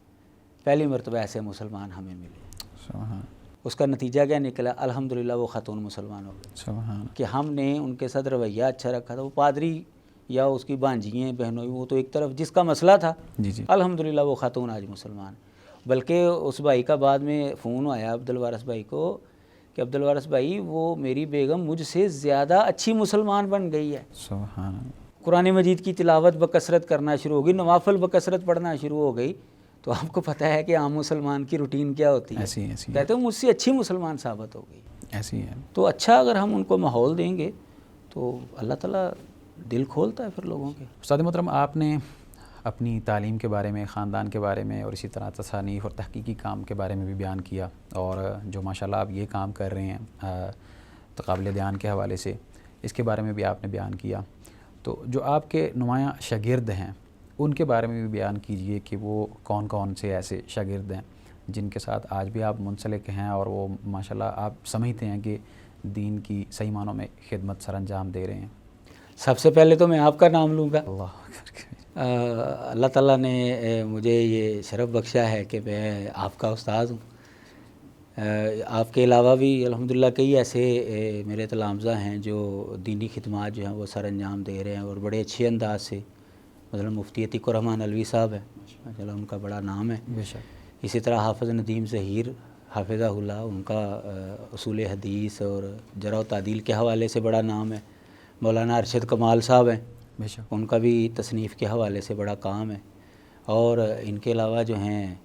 پہلی مرتبہ ایسے مسلمان ہمیں ملے۔ سبحان اس کا نتیجہ کیا نکلا، الحمدللہ وہ خاتون مسلمان ہو گئی، سبحان کہ ہم نے ان کے ساتھ رویہ اچھا رکھا تھا۔ وہ پادری یا اس کی بانجییں بہنوئی وہ تو ایک طرف جس کا مسئلہ تھا، جی الحمدللہ وہ خاتون آج مسلمان، بلکہ اس بھائی کا بعد میں فون آیا عبدالوارث بھائی کو کہ عبدالوارث بھائی وہ میری بیگم مجھ سے زیادہ اچھی مسلمان بن گئی ہے، سبحان قرآن مجید کی تلاوت بکثرت کرنا شروع ہو گئی، نوافل بکثرت پڑھنا شروع ہو گئی۔ تو آپ کو پتہ ہے کہ عام مسلمان کی روٹین کیا ہوتی ہے، ایسی کہتے ہیں مجھ سے اچھی مسلمان ثابت ہو گئی۔ ایسی ہے۔ تو اچھا اگر ہم ان کو ماحول دیں گے تو اللہ تعالیٰ دل کھولتا ہے پھر لوگوں کے۔ استاد محترم، آپ نے اپنی تعلیم کے بارے میں، خاندان کے بارے میں، اور اسی طرح تصانیف اور تحقیقی کام کے بارے میں بھی بیان کیا، اور جو ماشاءاللہ آپ یہ کام کر رہے ہیں تقابل دیان کے حوالے سے، اس کے بارے میں بھی آپ نے بیان کیا۔ تو جو آپ کے نمایاں شاگرد ہیں ان کے بارے میں بھی بیان کیجئے کہ وہ کون کون سے ایسے شاگرد ہیں جن کے ساتھ آج بھی آپ منسلک ہیں اور وہ ماشاءاللہ آپ سمجھتے ہیں کہ دین کی صحیح معنوں میں خدمت سر انجام دے رہے ہیں۔ سب سے پہلے تو میں آپ کا نام لوں گا۔ اللہ اللہ تعالیٰ نے مجھے یہ شرف بخشا ہے کہ میں آپ کا استاد ہوں۔ آپ کے علاوہ بھی الحمدللہ کئی ایسے میرے تلامذہ ہیں جو دینی خدمات جو ہیں وہ سر انجام دے رہے ہیں اور بڑے اچھے انداز سے، مثلا مفتی عتیق الرحمن علوی صاحب ہیں، ماشاءاللہ ان کا بڑا نام ہے۔ بے شک۔ اسی طرح حافظ ندیم ظہیر حافظہ اللہ، ان کا اصول حدیث اور جرح و تعدیل کے حوالے سے بڑا نام ہے۔ مولانا ارشد کمال صاحب ہیں، بے شک۔ ان کا بھی تصنیف کے حوالے سے بڑا کام ہے۔ اور ان کے علاوہ جو ہیں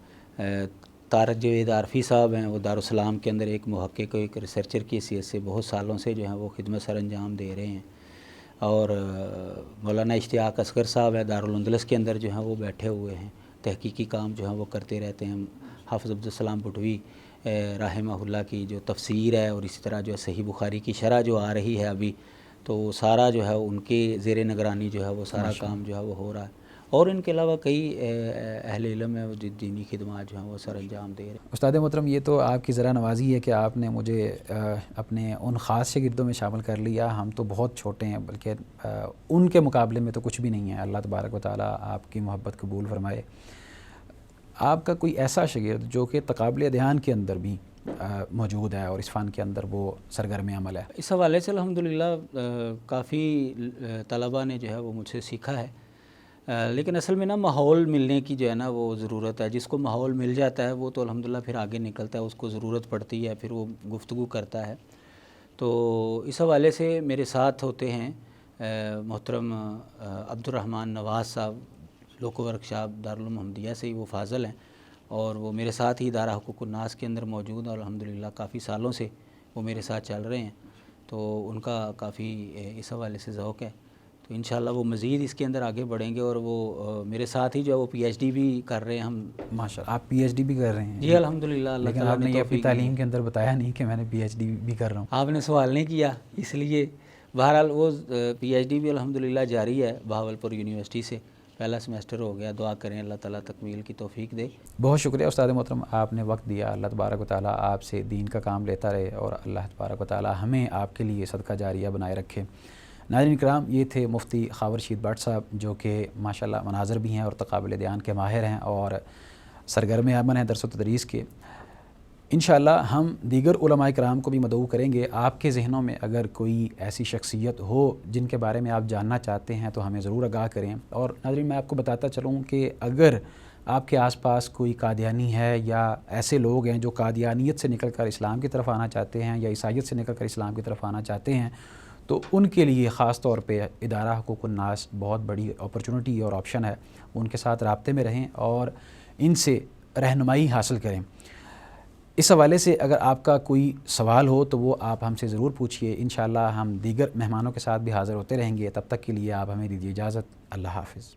طارق جاوید عارفی صاحب ہیں، وہ دارالسلام کے اندر ایک محقق و ایک ریسرچر کی حیثیت سے بہت سالوں سے جو ہیں وہ خدمت سر انجام دے رہے ہیں۔ اور مولانا اشتیاق اصغر صاحب ہیں، دارالندلس کے اندر جو ہیں وہ بیٹھے ہوئے ہیں، تحقیقی کام جو ہیں وہ کرتے رہتے ہیں۔ حافظ عبدالسلام بٹوی رحمہ اللہ کی جو تفسیر ہے، اور اسی طرح جو ہے صحیح بخاری کی شرح جو آ رہی ہے ابھی، تو وہ سارا جو ہے ان کے زیر نگرانی جو ہے وہ سارا کام جو ہے وہ ہو رہا ہے۔ اور ان کے علاوہ کئی اہل علم ہیں جو دینی خدمات جو ہیں وہ سر انجام دے رہے ہیں۔ استاد محترم، یہ تو آپ کی ذرا نوازی ہے کہ آپ نے مجھے اپنے ان خاص شاگردوں میں شامل کر لیا۔ ہم تو بہت چھوٹے ہیں، بلکہ ان کے مقابلے میں تو کچھ بھی نہیں ہے۔ اللہ تبارک و تعالیٰ آپ کی محبت قبول فرمائے۔ آپ کا کوئی ایسا شاگرد جو کہ تقابل دیان کے اندر بھی موجود ہے اور اس فن کے اندر وہ سرگرم عمل ہے؟ اس حوالے سے الحمدللہ کافی طلباء نے جو ہے وہ مجھ سے سیکھا ہے، لیکن اصل میں نا ماحول ملنے کی جو ہے نا وہ ضرورت ہے۔ جس کو ماحول مل جاتا ہے وہ تو الحمدللہ پھر آگے نکلتا ہے، اس کو ضرورت پڑتی ہے، پھر وہ گفتگو کرتا ہے۔ تو اس حوالے سے میرے ساتھ ہوتے ہیں محترم عبدالرحمن نواز صاحب، لوکو ورکشاپ دارالمحمدیہ سے ہی وہ فاضل ہیں، اور وہ میرے ساتھ ہی ادارہ حقوق الناس کے اندر موجود ہیں، اور الحمدللہ کافی سالوں سے وہ میرے ساتھ چل رہے ہیں۔ تو ان کا کافی اس حوالے سے ذوق ہے، تو انشاءاللہ وہ مزید اس کے اندر آگے بڑھیں گے، اور وہ میرے ساتھ ہی جو ہے وہ پی ایچ ڈی بھی کر رہے ہیں۔ ہم ماشاءاللہ آپ پی ایچ ڈی بھی کر رہے ہیں؟ جی الحمدللہ، اللہ لیکن تعالیٰ آپ نے یہ اپنی توفیق تعلیم کے اندر بتایا نہیں کہ میں نے پی ایچ ڈی بھی کر رہا ہوں۔ آپ نے سوال نہیں کیا اس لیے۔ بہرحال وہ پی ایچ ڈی بھی الحمدللہ جاری ہے بہاولپور یونیورسٹی سے، پہلا سمیسٹر ہو گیا۔ دعا کریں اللہ تعالیٰ تکمیل کی توفیق دے۔ بہت شکریہ استاد محترم، آپ نے وقت دیا۔ اللہ تبارک و تعالیٰ آپ سے دین کا کام لیتا رہے، اور اللہ تبارک و تعالیٰ ہمیں آپ کے لیے صدقہ جاریہ بنائے رکھے۔ ناظرین کرام، یہ تھے مفتی خاور رشید بٹ صاحب، جو کہ ماشاءاللہ مناظر بھی ہیں اور تقابل دیان کے ماہر ہیں اور سرگرم عمل ہیں درس و تدریس کے۔ انشاءاللہ ہم دیگر علماء کرام کو بھی مدعو کریں گے۔ آپ کے ذہنوں میں اگر کوئی ایسی شخصیت ہو جن کے بارے میں آپ جاننا چاہتے ہیں تو ہمیں ضرور آگاہ کریں۔ اور ناظرین، میں آپ کو بتاتا چلوں کہ اگر آپ کے آس پاس کوئی قادیانی ہے یا ایسے لوگ ہیں جو قادیانیت سے نکل کر اسلام کی طرف آنا چاہتے ہیں یا عیسائیت سے نکل کر اسلام کی طرف آنا چاہتے ہیں، تو ان کے لیے خاص طور پہ ادارہ حقوق الناس بہت بڑی اپرچونٹی اور آپشن ہے۔ ان کے ساتھ رابطے میں رہیں اور ان سے رہنمائی حاصل کریں۔ اس حوالے سے اگر آپ کا کوئی سوال ہو تو وہ آپ ہم سے ضرور پوچھیے. انشاءاللہ ہم دیگر مہمانوں کے ساتھ بھی حاضر ہوتے رہیں گے. تب تک کے لیے آپ ہمیں دیجیے اجازت. اللہ حافظ.